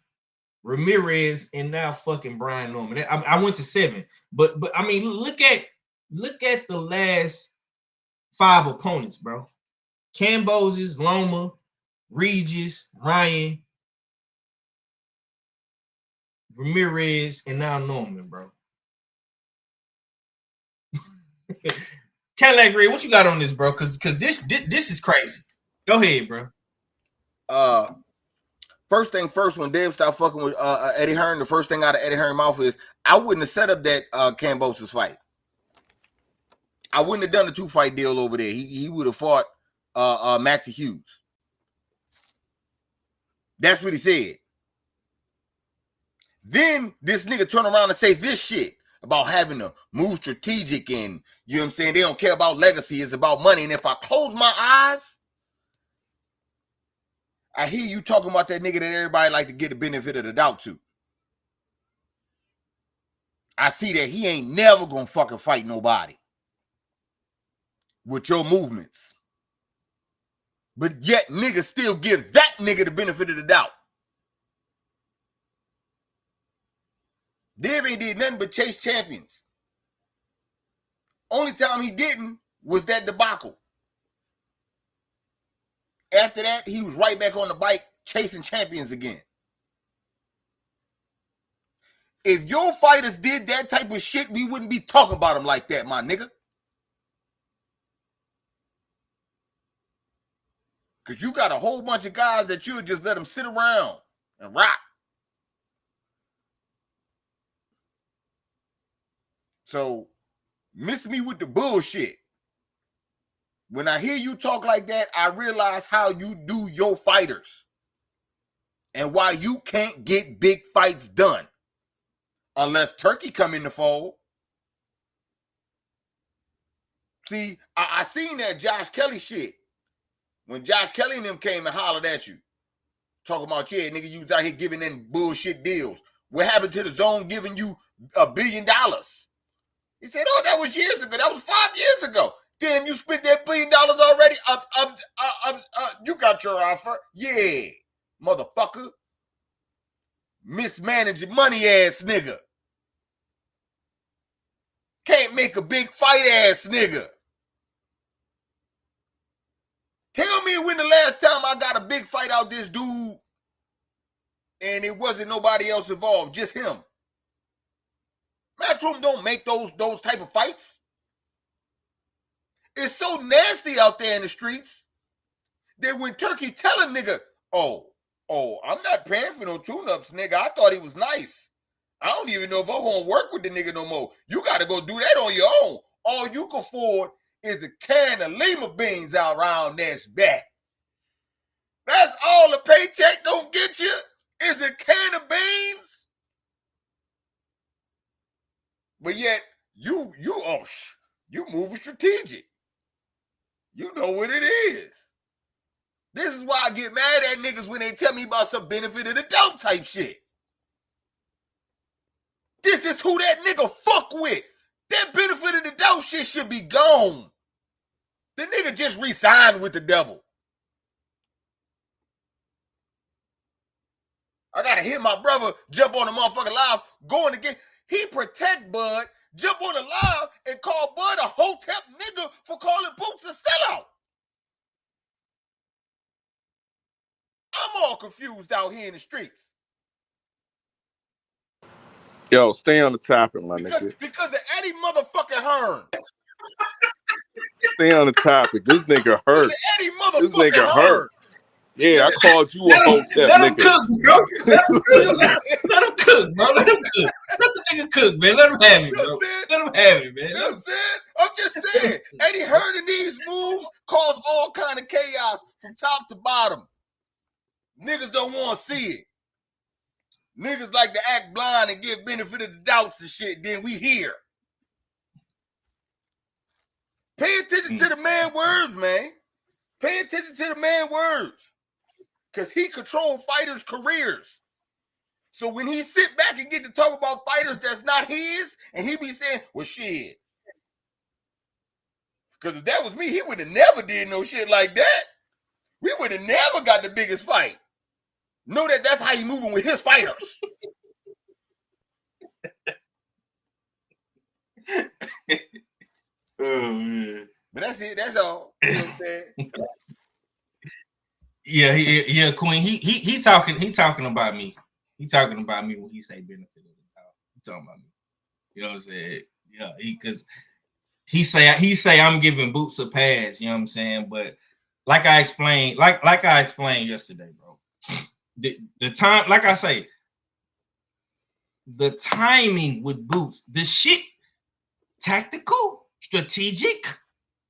Speaker 6: Ramirez, and now fucking Brian Norman. I went to 7, but I mean, look at the last 5 opponents, bro. Cambosis, Loma, Regis, Ryan, Ramirez, and now Norman, bro. Cadillac Red, what you got on this, bro? Because this is crazy. Go ahead, bro.
Speaker 1: First thing first, when Dave stopped fucking with Eddie Hearn, the first thing out of Eddie Hearn's mouth is, I wouldn't have set up that Cambosis fight. I wouldn't have done the 2-fight deal over there. He would have fought Maxie Hughes. That's what he said. Then this nigga turn around and say this shit about having to move strategic, and you know what I'm saying, they don't care about legacy, it's about money. And if I close my eyes, I hear you talking about that nigga that everybody like to get the benefit of the doubt to. I see that he ain't never gonna fucking fight nobody with your movements. But yet niggas still give that nigga the benefit of the doubt. Dev ain't did nothing but chase champions. Only time he didn't was that debacle. After that, he was right back on the bike chasing champions again. If your fighters did that type of shit, we wouldn't be talking about them like that, my nigga. Because you got a whole bunch of guys that you would just let them sit around and rock. So, miss me with the bullshit. When I hear you talk like that, I realize how you do your fighters and why you can't get big fights done unless Turkey come in the fold. See, I seen that Josh Kelly shit. When Josh Kelly and them came and hollered at you, talking about, yeah, nigga, you was out here giving them bullshit deals. What happened to the zone giving you $1 billion? He said, oh, that was years ago. That was 5 years ago. Damn, you spent that $1 billion already? You got your offer. Yeah, motherfucker. Mismanaging money ass nigga. Can't make a big fight ass nigga. Tell me when the last time I got a big fight out this dude and it wasn't nobody else involved, just him. Matchroom don't make those type of fights. It's so nasty out there in the streets that when Turkey tell a nigga, oh, I'm not paying for no tune-ups, nigga. I thought he was nice. I don't even know if I'm going to work with the nigga no more. You got to go do that on your own. All you can afford is a can of lima beans out around this back. That's all the paycheck gonna get you is a can of beans. But yet you moving strategic. You know what it is. This is why I get mad at niggas when they tell me about some benefit of the doubt type shit. This is who that nigga fuck with. That benefit of the doubt shit should be gone. The nigga just re-signed with the devil. I gotta hear my brother jump on the motherfucking live, going again. He protect Bud, jump on the live, and call Bud a hotep nigga for calling Boots a sellout. I'm all confused out here in the streets.
Speaker 7: Yo, stay on the topic, my nigga.
Speaker 1: Because of Eddie motherfucking Hearn.
Speaker 7: Stay on the topic. This nigga hurt.
Speaker 1: Eddie motherfucking
Speaker 7: This nigga
Speaker 1: Hearn.
Speaker 7: hurt. Yeah, I called you a hotep
Speaker 6: Let him
Speaker 7: nigga.
Speaker 6: cook, bro. Let him cook, bro. Let him cook. Let the nigga cook, man. Let him have it, bro. Let him have it, man.
Speaker 1: You know what I'm saying? I'm just saying. Eddie Hearn in these moves cause all kind of chaos from top to bottom. Niggas don't want to see it. Niggas like to act blind and give benefit of the doubts and shit. Then we hear. Pay attention to the man's words, man. Pay attention to the man's words. Because he controls fighters' careers. So when he sit back and get to talk about fighters that's not his, and he be saying, well, shit. Because if that was me, he would have never did no shit like that. We would have never got the biggest fight. Know that that's how he moving with his fighters.
Speaker 6: Oh, man.
Speaker 1: But that's it. That's all. You know what I'm saying?
Speaker 6: Yeah, Queen. He talking about me. He talking about me when he say benefit of the doubt. He talking about me. You know what I'm saying? Yeah, because he say I'm giving Boots a pass. You know what I'm saying? But like I explained yesterday, bro. The time, like I say, the timing with Boots, the shit, tactical, strategic,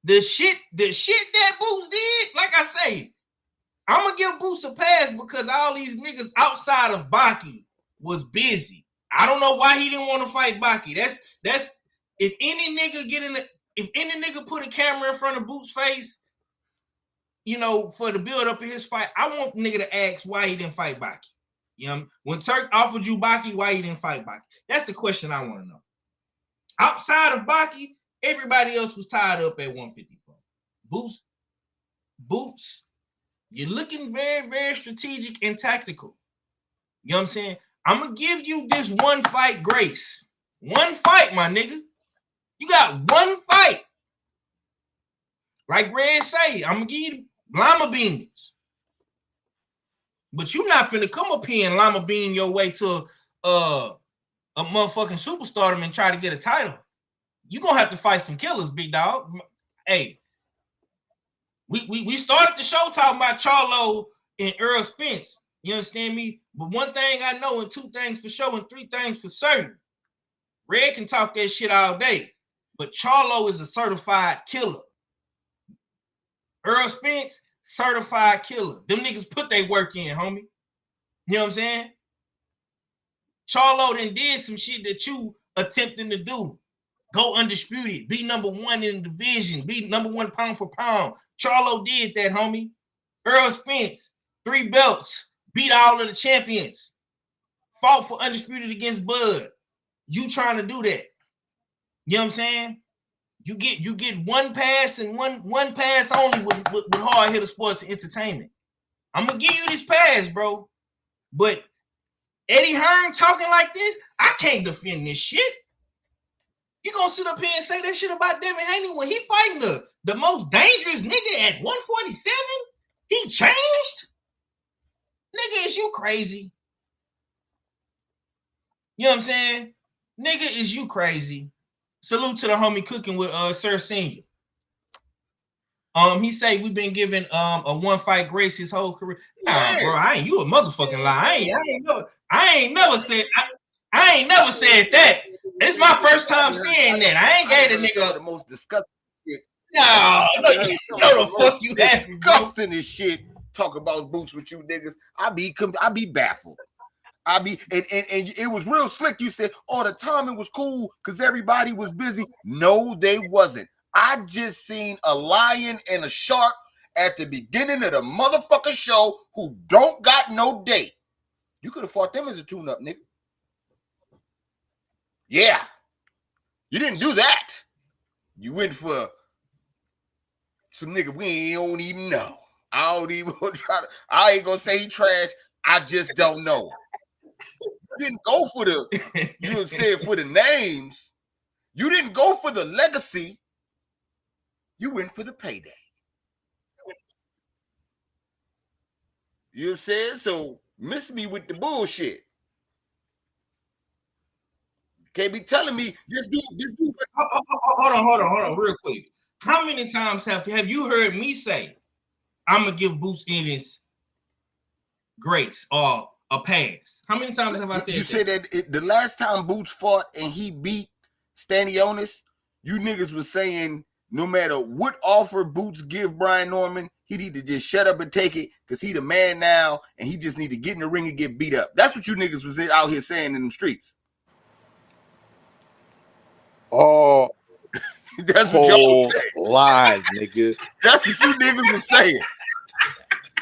Speaker 6: the shit that Boots did, like I say, I'm gonna give Boots a pass because all these niggas outside of Baki was busy. I don't know why he didn't want to fight Baki. That's if any nigga put a camera in front of Boots' face, you know, for the build up of his fight, I want nigga to ask why he didn't fight Baki. You know, when Turk offered you Baki, why he didn't fight Baki? That's the question I want to know. Outside of Baki, everybody else was tied up at 154. Boots, you're looking very, very strategic and tactical. You know what I'm saying? I'm gonna give you this one fight grace. One fight, my nigga. You got one fight. Like Red say, I'm gonna give you Lima beans. But you're not finna come up here and Lima bean your way to a motherfucking superstardom and try to get a title. You're gonna have to fight some killers, big dog. Hey, we started the show talking about Charlo and Errol Spence. You understand me? But one thing I know, and two things for sure, and three things for certain. Red can talk that shit all day, but Charlo is a certified killer. Errol Spence, certified killer. Them niggas put their work in, homie. You know what I'm saying? Charlo done did some shit that you attempting to do. Go undisputed. Be number one in the division. Be number one pound for pound. Charlo did that, homie. Errol Spence, 3 belts. Beat all of the champions. Fought for undisputed against Bud. You trying to do that. You know what I'm saying? You get one pass and one pass only with Hard Hitter Sports and Entertainment. I'm gonna give you this pass, bro. But Eddie Hearn talking like this, I can't defend this shit. You gonna sit up here and say that shit about Devin Haney when he fighting the most dangerous nigga at 147? He changed? Nigga, is you crazy? You know what I'm saying? Nigga, is you crazy? Salute to the homie cooking with Sir Senior. He say we've been given a one fight grace his whole career. Nah, bro, you a motherfucking lie. I ain't never said that. It's my first time seeing that. I ain't gave the nigga
Speaker 1: the most disgusting shit.
Speaker 6: No, the fuck you asking, bro.
Speaker 1: Disgusting as shit. Talk about Boots with you niggas. I be baffled. And it was real slick. You said, oh, the timing was cool because everybody was busy. No, they wasn't. I just seen a lion and a shark at the beginning of the motherfucking show who don't got no date. You could have fought them as a tune-up, nigga. Yeah. You didn't do that. You went for some nigga we don't even know. I don't even try to. I ain't gonna say he trash. I just don't know. You didn't go for the. You said for the names. You didn't go for the legacy. You went for the payday. You know what I'm saying? So miss me with the bullshit. Can't be telling me this dude.
Speaker 6: Hold on, real quick. How many times have you heard me say I'm gonna give Boots Evans grace or a pass? How many times have I said
Speaker 1: you
Speaker 6: that?
Speaker 1: said that the last time Boots fought and he beat Stanionis, you niggas was saying no matter what offer Boots give Brian Norman, he need to just shut up and take it because he the man now and he just need to get in the ring and get beat up. That's what you niggas was out here saying in the streets.
Speaker 7: All
Speaker 1: That's what y'all saying.
Speaker 7: lies, nigga.
Speaker 1: That's what you niggas was saying.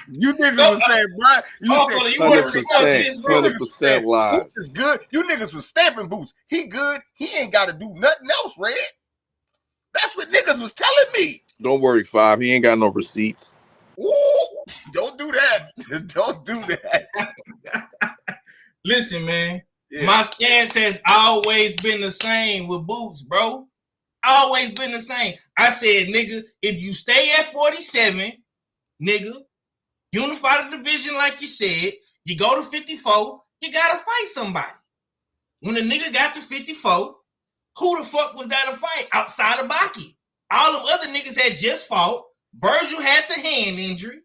Speaker 1: You niggas was saying, Brian, you said,
Speaker 6: you want to respond to this, bro?
Speaker 7: 100% lies.
Speaker 1: Boots is good. You niggas was stamping Boots. He good. He ain't got to do nothing else, Red. That's what niggas was telling me.
Speaker 7: Don't worry, Five. He ain't got no receipts.
Speaker 1: Ooh, don't do that. Don't do that.
Speaker 6: Listen, man. Yeah. My stance has always been the same with Boots, bro. Always been the same. I said, nigga, if you stay at 47, nigga, unify the division like you said, you go to 54, you got to fight somebody. When the nigga got to 54, who the fuck was that to fight outside of Baki? All them other niggas had just fought. Virgil had the hand injury.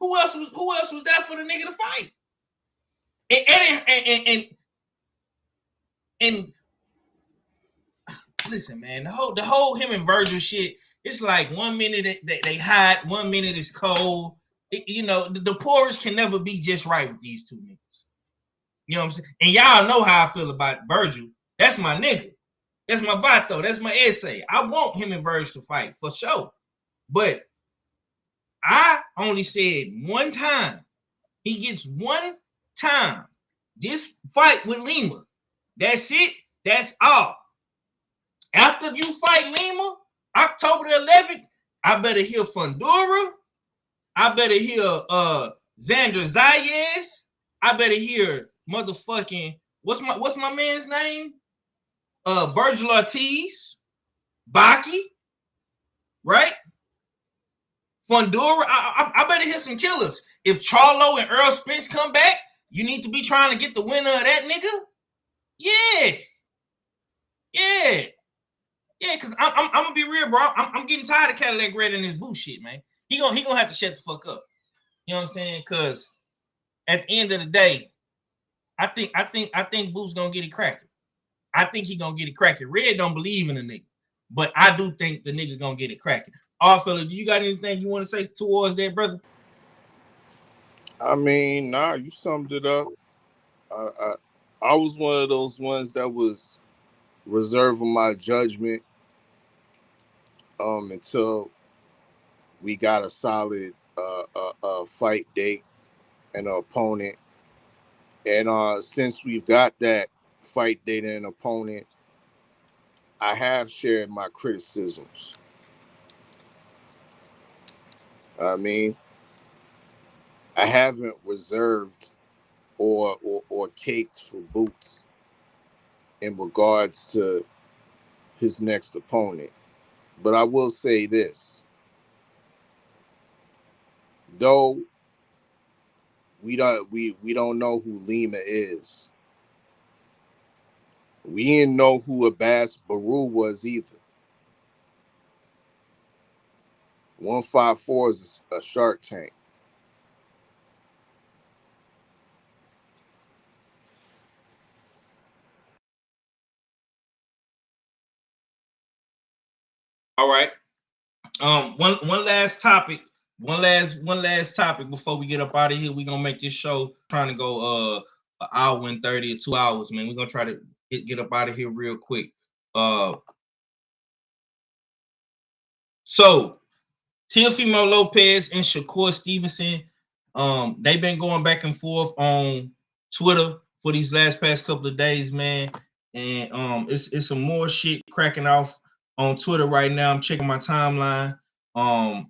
Speaker 6: Who else was that for the nigga to fight? And listen, man, the whole him and Virgil shit, it's like 1 minute they hot, 1 minute it's cold. You know, the poorest can never be just right with these two niggas. You know what I'm saying? And y'all know how I feel about Virgil. That's my nigga. That's my vato. That's my essay. I want him and Virgil to fight for sure. But I only said one time. He gets one time. This fight with Lima. That's it. That's all. After you fight Lima, October the 11th, I better hear Fundura. I better hear Xander Zayas. I better hear motherfucking what's my man's name? Virgil Ortiz, Baki, right? Fundura. I better hear some killers. If Charlo and Errol Spence come back, you need to be trying to get the winner of that nigga. Yeah, because I'm gonna be real, bro. I'm getting tired of Cadillac Red and this bullshit, man. He gonna have to shut the fuck up. You know what I'm saying? Because at the end of the day, I think Boo's gonna get it cracking. I think he gonna get it cracking. Red don't believe in the nigga, but I do think the nigga gonna get it cracking. All fella, do you got anything you want to say towards that, brother?
Speaker 7: I mean, nah, you summed it up. I was one of those ones that was reserving my judgment until we got a solid fight date and an opponent. And since we've got that fight date and an opponent, I have shared my criticisms. I mean, I haven't reserved or caked for Boots in regards to his next opponent. But I will say this. Though we don't know who Lima is. We didn't know who Abbas Baru was either. 154 is a Shark Tank.
Speaker 6: All right. One last topic. One last topic before we get up out of here. We're gonna make this show trying to go an hour and 30 or 2 hours, man. We're gonna try to get up out of here real quick. So Teofimo Lopez and Shakur Stevenson, they've been going back and forth on Twitter for these past couple of days, man. And it's some more shit cracking off on Twitter right now. I'm checking my timeline. And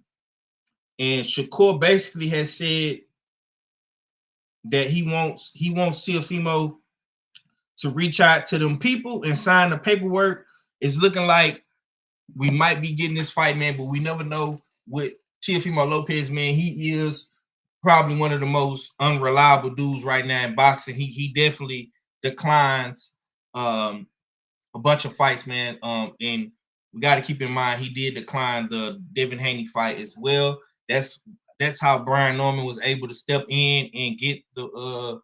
Speaker 6: Shakur basically has said that he wants Teofimo to reach out to them people and sign the paperwork. It's looking like we might be getting this fight, man, but we never know with Teofimo Lopez, man. He is probably one of the most unreliable dudes right now in boxing. He definitely declines a bunch of fights, man. And we got to keep in mind he did decline the Devin Haney fight as well. That's how Brian Norman was able to step in and get the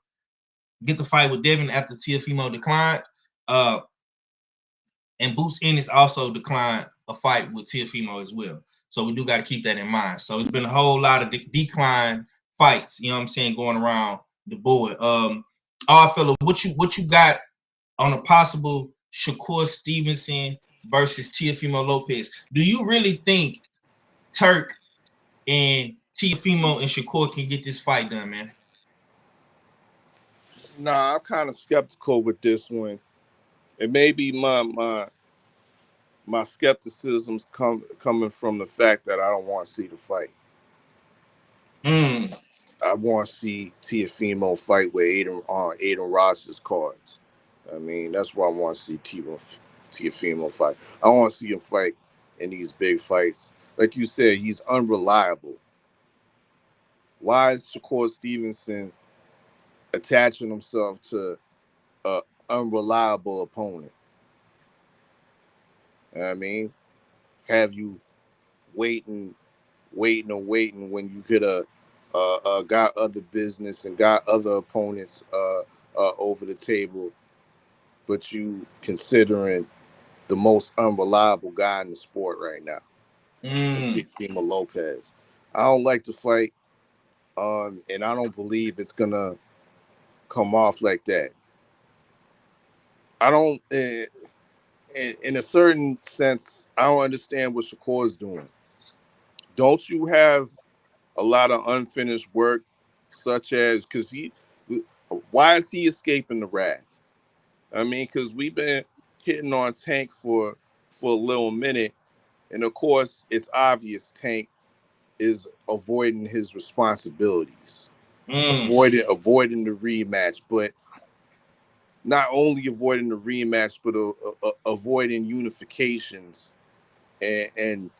Speaker 6: fight with Devin after Teofimo declined. And Boots Ennis also declined a fight with Teofimo as well. So we do got to keep that in mind. So it's been a whole lot of decline fights, you know what I'm saying, going around the board. Fella, what you got on a possible Shakur Stevenson versus Teofimo Lopez? Do you really think Turk and Teofimo and Shakur can get this fight done, man?
Speaker 7: Nah, I'm kind of skeptical with this one. It may be my skepticism's coming from the fact that I don't want to see the fight. I want to see Teofimo fight with Aiden Ross's cards. I mean, that's why I want to see Teofimo fight. I want to see him fight in these big fights. Like you said, he's unreliable. Why is Shakur Stevenson attaching himself to an unreliable opponent? You know what I mean, have you waiting when you could have got other business and got other opponents over the table, but you considering the most unreliable guy in the sport right now, Teofimo Lopez. I don't like the fight, and I don't believe it's gonna come off like that. I don't, in a certain sense, I don't understand what Shakur's doing. Don't you have a lot of unfinished work, such as why is he escaping the wrath? I mean, because we've been hitting on Tank for a little minute, and of course, it's obvious Tank is avoiding his responsibilities, avoiding the rematch, but not only avoiding the rematch, but avoiding unifications and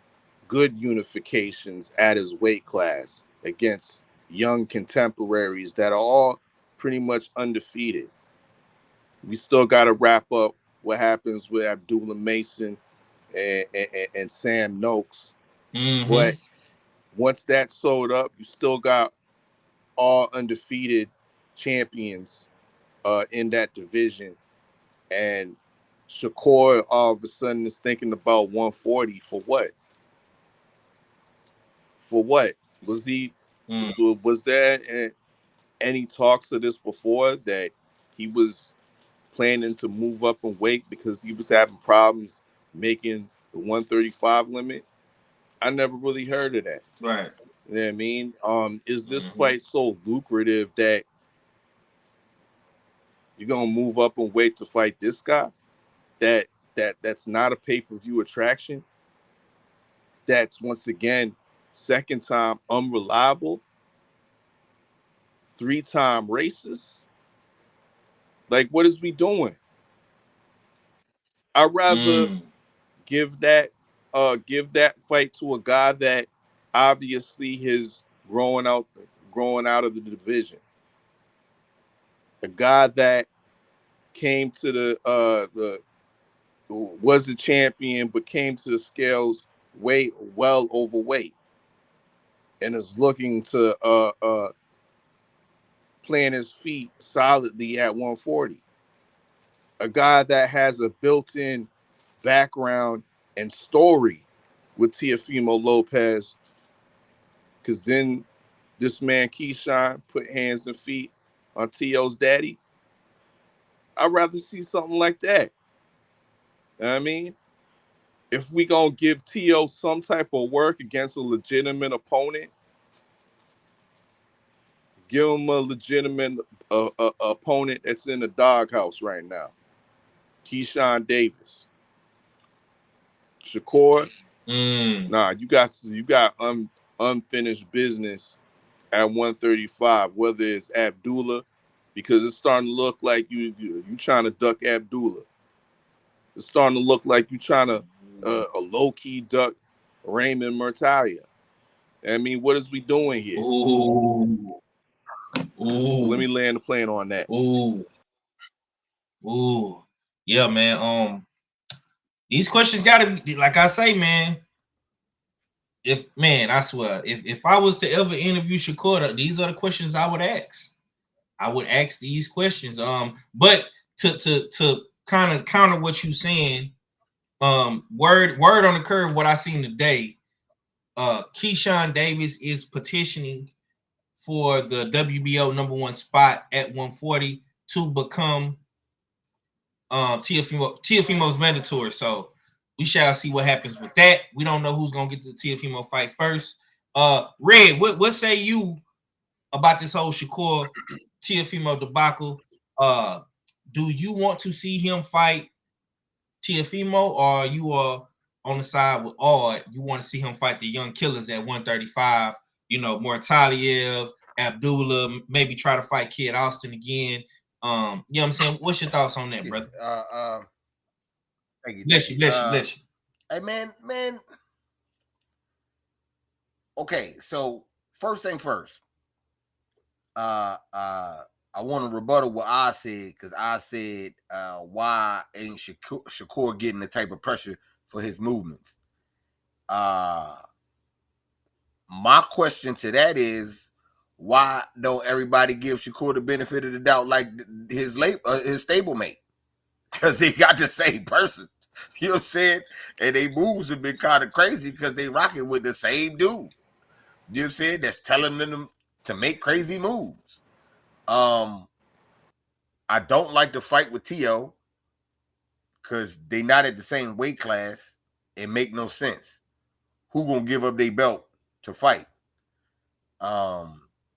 Speaker 7: good unifications at his weight class against young contemporaries that are all pretty much undefeated. We still got to wrap up what happens with Abdullah Mason and Sam Noakes. But once that's sold up, you still got all undefeated champions in that division. And Shakur all of a sudden is thinking about 140 for what? For what? Was there any talks of this before that he was planning to move up in weight because he was having problems making the 135 limit? I never really heard of that.
Speaker 6: Right.
Speaker 7: You know what I mean? Is this fight so lucrative that you're gonna move up in weight to fight this guy? That's not a pay-per-view attraction. That's once again second time unreliable, 3-time racist. Like, what is we doing? I'd rather give that fight to a guy that obviously is growing out of the division. A guy that came to the was the champion, but came to the scales well overweight, and is looking to plant his feet solidly at 140. A guy that has a built-in background and story with Teofimo Lopez, because then this man Keyshawn put hands and feet on Teo's daddy. I'd rather see something like that. You know what I mean? if we gonna give Teo some type of work against a legitimate opponent, give him a legitimate opponent that's in the doghouse right now. Keyshawn Davis, Shakur. Nah, you got unfinished business at 135. Whether it's Abdullah, because it's starting to look like you trying to duck Abdullah. It's starting to look like you trying to a low key duck Raymond Murtalia. I mean, what is we doing here?
Speaker 6: Ooh.
Speaker 7: Let me land the plane on that.
Speaker 6: Ooh. Yeah, man. These questions gotta be, like I say, man. I swear, if I was to ever interview Shakur, these are the questions I would ask. I would ask these questions. But to kind of counter what you saying, word on the curve, what I seen today, Keyshawn Davis is petitioning for the WBO #1 spot at 140 to become Teofimo's mandatory. So we shall see what happens with that. We don't know who's gonna get the Teofimo fight first. Red, what say you about this whole Shakur Teofimo debacle? Do you want to see him fight Teofimo, or you are on the side with Odd? You want to see him fight the young killers at 135? You know, Mortaliev, Abdullah, maybe try to fight Kid Austin again. You know what I'm saying? What's your thoughts on that, brother?
Speaker 1: Thank you.
Speaker 6: Bless you.
Speaker 1: Hey, man. Okay, so first thing first. I want to rebuttal what I said, because I said, why ain't Shakur getting the type of pressure for his movements? My question to that is, why don't everybody give Shakur the benefit of the doubt like his stablemate? Because they got the same person. You know what I'm saying? And they moves have been kind of crazy because they rocking with the same dude. You know what I'm saying? That's telling them to make crazy moves. I don't like the fight with Teo because they not at the same weight class. It make no sense. Who gonna give up their belt to fight?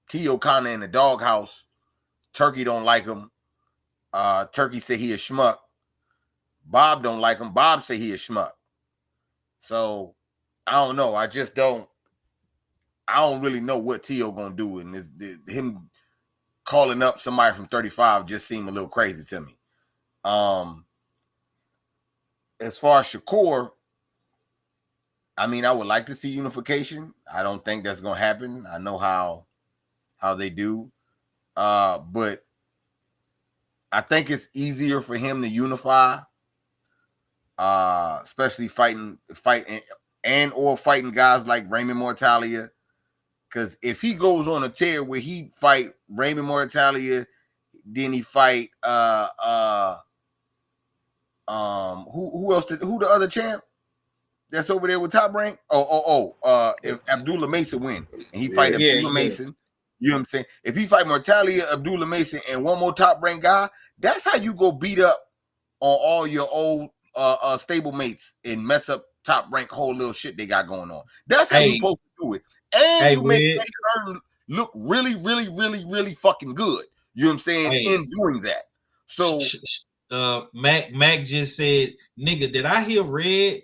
Speaker 1: Teo kind of in the doghouse. Turkey don't like him. Turkey say he a schmuck. Bob don't like him. Bob say he a schmuck. So I don't know. I don't really know what Teo gonna do, and him calling up somebody from 35 just seemed a little crazy to me. As far as Shakur, I mean, I would like to see unification. I don't think that's gonna happen. I know how they do, but I think it's easier for him to unify, especially fighting guys like Raymond Mortalia. Because if he goes on a tear where he fight Raymond Mortalia, then he fight who else who the other champ that's over there with Top Rank? If Abdullah Mason win and he fight Abdullah Mason, you know what I'm saying? If he fight Mortalia, Abdullah Mason, and one more Top Rank guy, that's how you go beat up on all your old stable mates and mess up Top Rank whole little shit they got going on. That's how you supposed to do it. And you make Eddie Hearn look really, really, really, really fucking good. You know what I'm saying? In doing that. So
Speaker 6: Mac just said, nigga, did I hear Red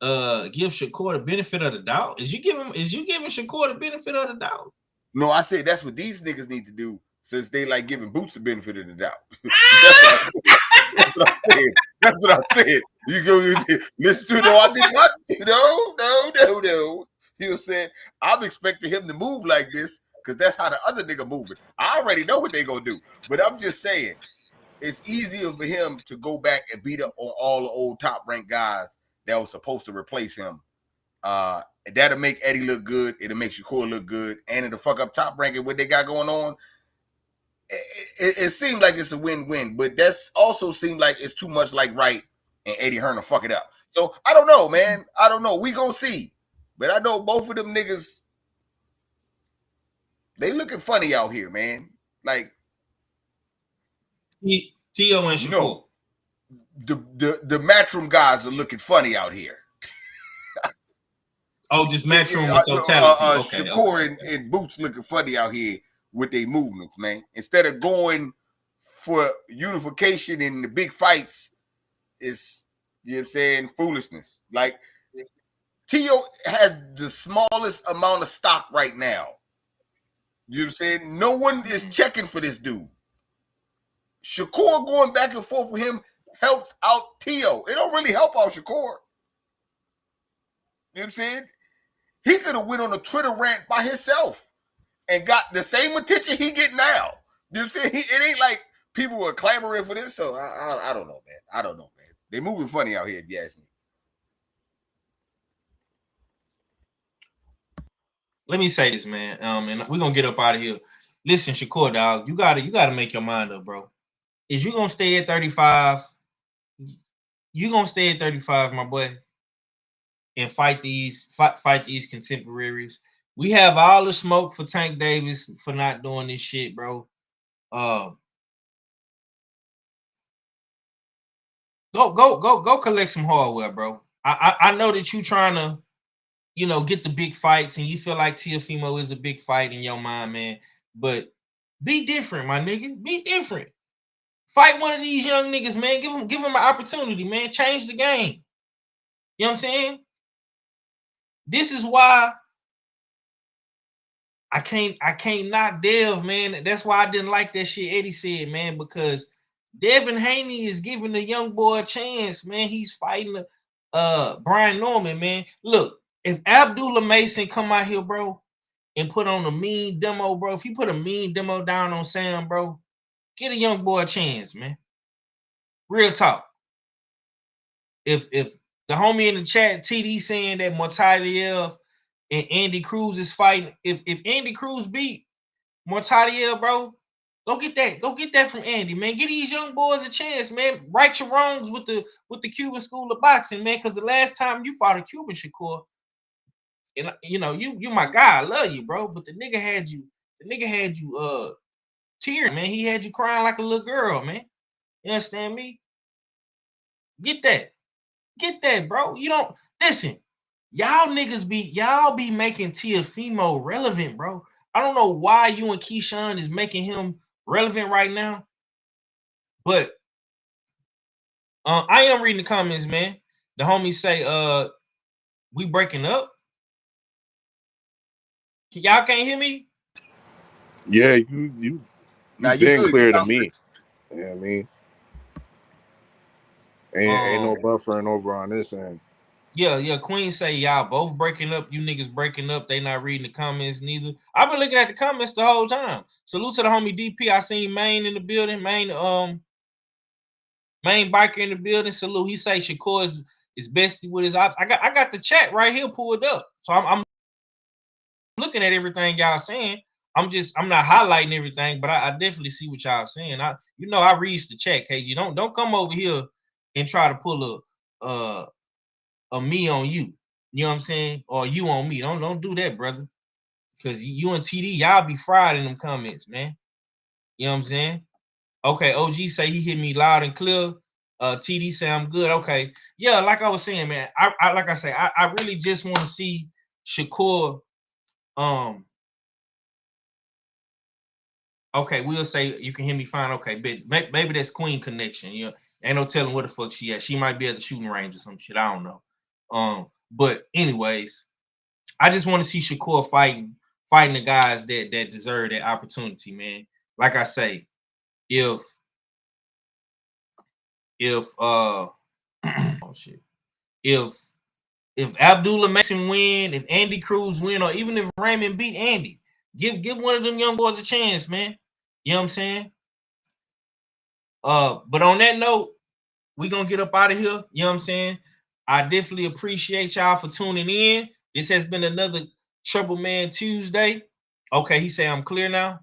Speaker 6: give Shakur the benefit of the doubt? Is you giving Shakur the benefit of the doubt?
Speaker 1: No, I said that's what these niggas need to do, since they like giving Boots the benefit of the doubt. That's what I said. That's what I said. You go listen to it. No, I did not. No. You know what I'm saying? I'm expecting him to move like this because that's how the other nigga moving. I already know what they gonna do, but I'm just saying it's easier for him to go back and beat up on all the old Top Rank guys that was supposed to replace him. That'll make Eddie look good. It'll make Shakur look good, and it'll fuck up Top Rank and what they got going on. It seemed like it's a win-win, but that's also seemed like it's too much like Wright and Eddie Hearn to fuck it up. So I don't know, man. I don't know. We gonna see. But I know both of them niggas, they looking funny out here, man. Like
Speaker 6: Teo and Shakur.
Speaker 1: No, the Matchroom guys are looking funny out here.
Speaker 6: Oh, just matching with totality. Okay.
Speaker 1: Shakur and Boots looking funny out here with their movements, man. Instead of going for unification in the big fights, it's, you know what I'm saying, foolishness. Like, Teo has the smallest amount of stock right now. You know what I'm saying? No one is checking for this dude. Shakur going back and forth with him helps out Teo. It don't really help out Shakur. You know what I'm saying? He could have went on a Twitter rant by himself and got the same attention he get now. You know what I'm saying? It ain't like people were clamoring for this. So I don't know, man. I don't know, man. They moving funny out here, if you ask me.
Speaker 6: Let me say this, man. And we're gonna get up out of here. Listen, Shakur, dog, you gotta make your mind up, bro. Is you gonna stay at 35? You gonna stay at 35, my boy, and fight these contemporaries? We have all the smoke for Tank Davis for not doing this shit, bro. Go collect some hardware, bro. I know that you trying to, you know, get the big fights, and you feel like Teofimo is a big fight in your mind, man. But be different, my nigga. Be different. Fight one of these young niggas, man. Give them an opportunity, man. Change the game. You know what I'm saying? This is why I can't knock Dev, man. That's why I didn't like that shit Eddie said, man, because Devin Haney is giving the young boy a chance, man. He's fighting Brian Norman, man. Look, if Abdullah Mason come out here, bro, and put on a mean demo, bro, if he put a mean demo down on Sam, bro, get a young boy a chance, man. Real talk. If the homie in the chat, TD, saying that Mortadiev and Andy Cruz is fighting, if Andy Cruz beat Mortadiev, bro, go get that. Go get that from Andy, man. Give these young boys a chance, man. Right your wrongs with the Cuban school of boxing, man. Because the last time you fought a Cuban, Shakur, and you know, you my guy, I love you, bro. But the nigga had you tearing, man. He had you crying like a little girl, man. You understand me? Get that. Get that, bro. You don't listen. Y'all niggas be making Teofimo relevant, bro. I don't know why you and Keyshawn is making him relevant right now, but I am reading the comments, man. The homies say, we breaking up. Y'all can't hear me?
Speaker 7: Yeah, you've been clear to me. You know what I mean? Ain't no buffering over on this end.
Speaker 6: Yeah. Queen say y'all both breaking up. You niggas breaking up. They not reading the comments neither. I've been looking at the comments the whole time. Salute to the homie DP. I seen Maine in the building. Maine biker in the building. Salute. He say Shakur is bestie with his. I got the chat right here pulled up. So I'm looking at everything y'all saying. I'm not highlighting everything, but I definitely see what y'all saying. I read the chat, KG. Don't come over here and try to pull a me on you. You know what I'm saying? Or you on me. Don't do that, brother. Cause you and TD, y'all be fried in them comments, man. You know what I'm saying? Okay, OG say he hit me loud and clear. TD say I'm good. Okay. Yeah, like I was saying, man. I really just want to see Shakur. Okay, we'll say you can hear me fine. Okay, but maybe that's Queen connection. You know, ain't no telling where the fuck she at. She might be at the shooting range or some shit. I don't know. But anyways, I just want to see Shakur fighting the guys that deserve that opportunity, man. Like I say, if oh shit, if Abdullah Mason win, if Andy Cruz win, or even if Raymond beat Andy, give one of them young boys a chance, man. You know what I'm saying? But on that note, we're gonna get up out of here. You know what I'm saying? I definitely appreciate y'all for tuning in. This has been another Trouble Man Tuesday. Okay, he say I'm clear now.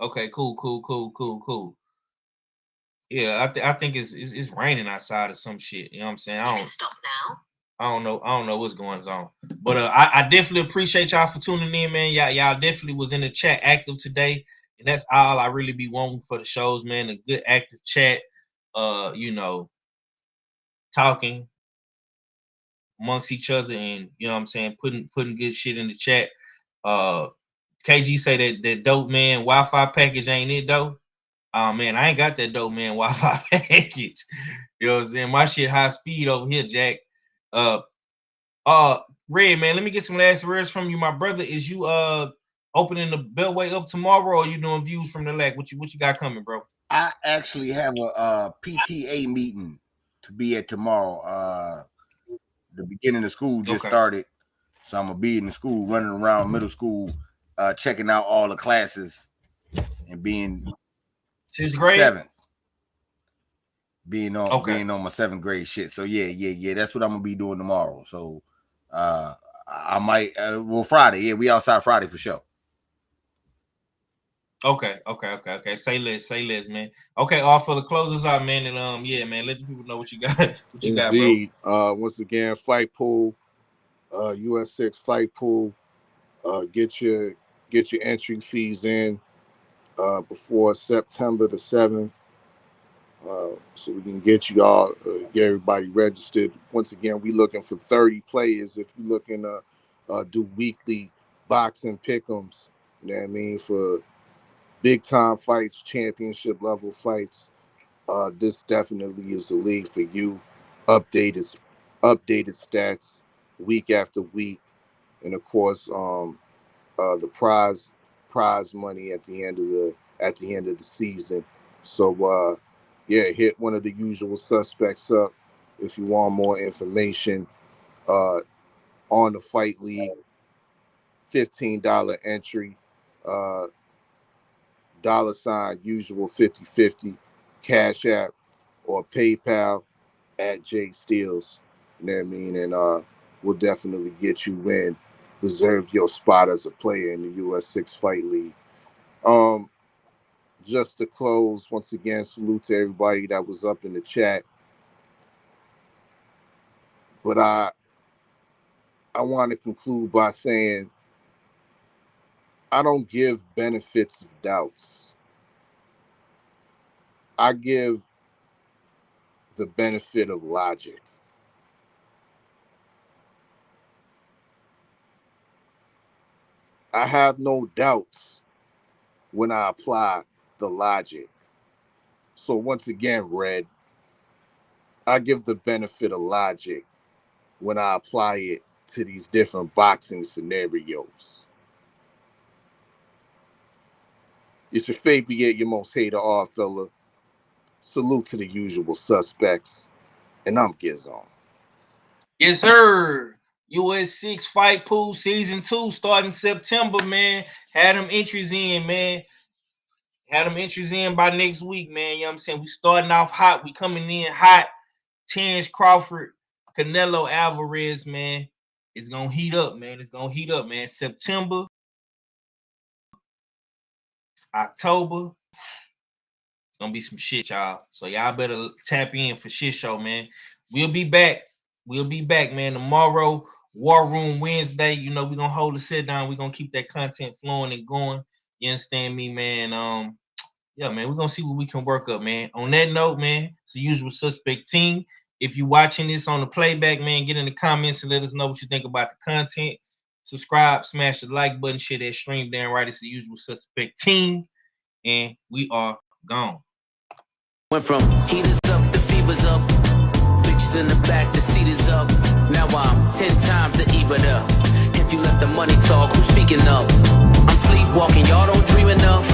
Speaker 6: Okay, cool. Yeah, I think it's raining outside or some shit. You know what I'm saying? I don't know what's going on. But I definitely appreciate y'all for tuning in, man. Y'all definitely was in the chat active today. And that's all I really be wanting for the shows, man. A good active chat. You know, talking. amongst each other, and you know what I'm saying, putting good shit in the chat. KG say that dope man Wi-Fi package ain't it though? Oh man, I ain't got that dope man Wi-Fi package. You know what I'm saying? My shit high speed over here, Jack. Red man, let me get some last words from you, my brother. Is you opening the Beltway up tomorrow, or you doing views from the lag? What you got coming, bro?
Speaker 1: I actually have a PTA meeting to be at tomorrow. The beginning of school just started, so I'm gonna be in the school, running around middle school, checking out all the classes, and being
Speaker 6: 6th grade,
Speaker 1: 7th, being on my 7th grade shit. So yeah, that's what I'm gonna be doing tomorrow. So I might Friday. Yeah, we outside Friday for sure.
Speaker 6: Okay. Say less, man. Okay, for the closers out, man, and yeah, man, let the people know what you got. What you
Speaker 7: Indeed.
Speaker 6: got, bro?
Speaker 7: Once again, Fight Pool, US6 Fight Pool. Get your entry fees in before September the 7th, so we can get you all, get everybody registered. Once again, we looking for 30 players. If you're looking to do weekly boxing pick'ems, you know what I mean, for big time fights, championship level fights, this definitely is the league for you. Updated stats week after week, and of course, the prize money at the end of the season. So yeah, hit one of the usual suspects up if you want more information on the Fight League. $15 entry, $ usual 50/50, Cash App or PayPal at J Steels. You know what I mean? And we'll definitely get you in. Reserve your spot as a player in the US6 Fight League. Just to close, once again, salute to everybody that was up in the chat. But I want to conclude by saying I don't give benefits of doubts. I give the benefit of logic. I have no doubts when I apply the logic. So once again, Red, I give the benefit of logic when I apply it to these different boxing scenarios. It's your favorite yet your most hated odd fella. Salute to the usual suspects. And I'm Gizon.
Speaker 6: Yes, sir. US6 Fight Pool Season 2 starting September, man. Had them entries in, man. Had them entries in by next week, man. You know what I'm saying? We starting off hot. We coming in hot. Terrence Crawford, Canelo Alvarez, man. It's going to heat up, man. It's going to heat up, man. September, October. It's going to be some shit, y'all. So y'all better tap in for shit show, man. We'll be back. We'll be back, man. Tomorrow, War Room Wednesday. You know, we're going to hold the sit down. We're going to keep that content flowing and going. You understand me, man? Yeah, man, we're going to see what we can work up, man. On that note, man, it's the usual suspect team. If you're watching this on the playback, man, get in the comments and let us know what you think about the content. Subscribe, smash the like button, share that stream down right. It's the usual suspect team. And we are gone.
Speaker 10: Went from heaters up to fevers up. Bitches in the back, the seat is up. Now I'm 10 times the EBITDA. If you let the money talk, who's speaking up? I'm sleepwalking, y'all don't dream enough.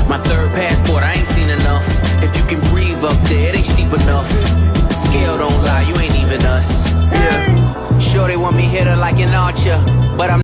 Speaker 10: My third passport, I ain't seen enough. If you can breathe up there, it ain't steep enough. The scale don't lie, you ain't even us. Yeah. Sure they want me hitter like an archer, but I'm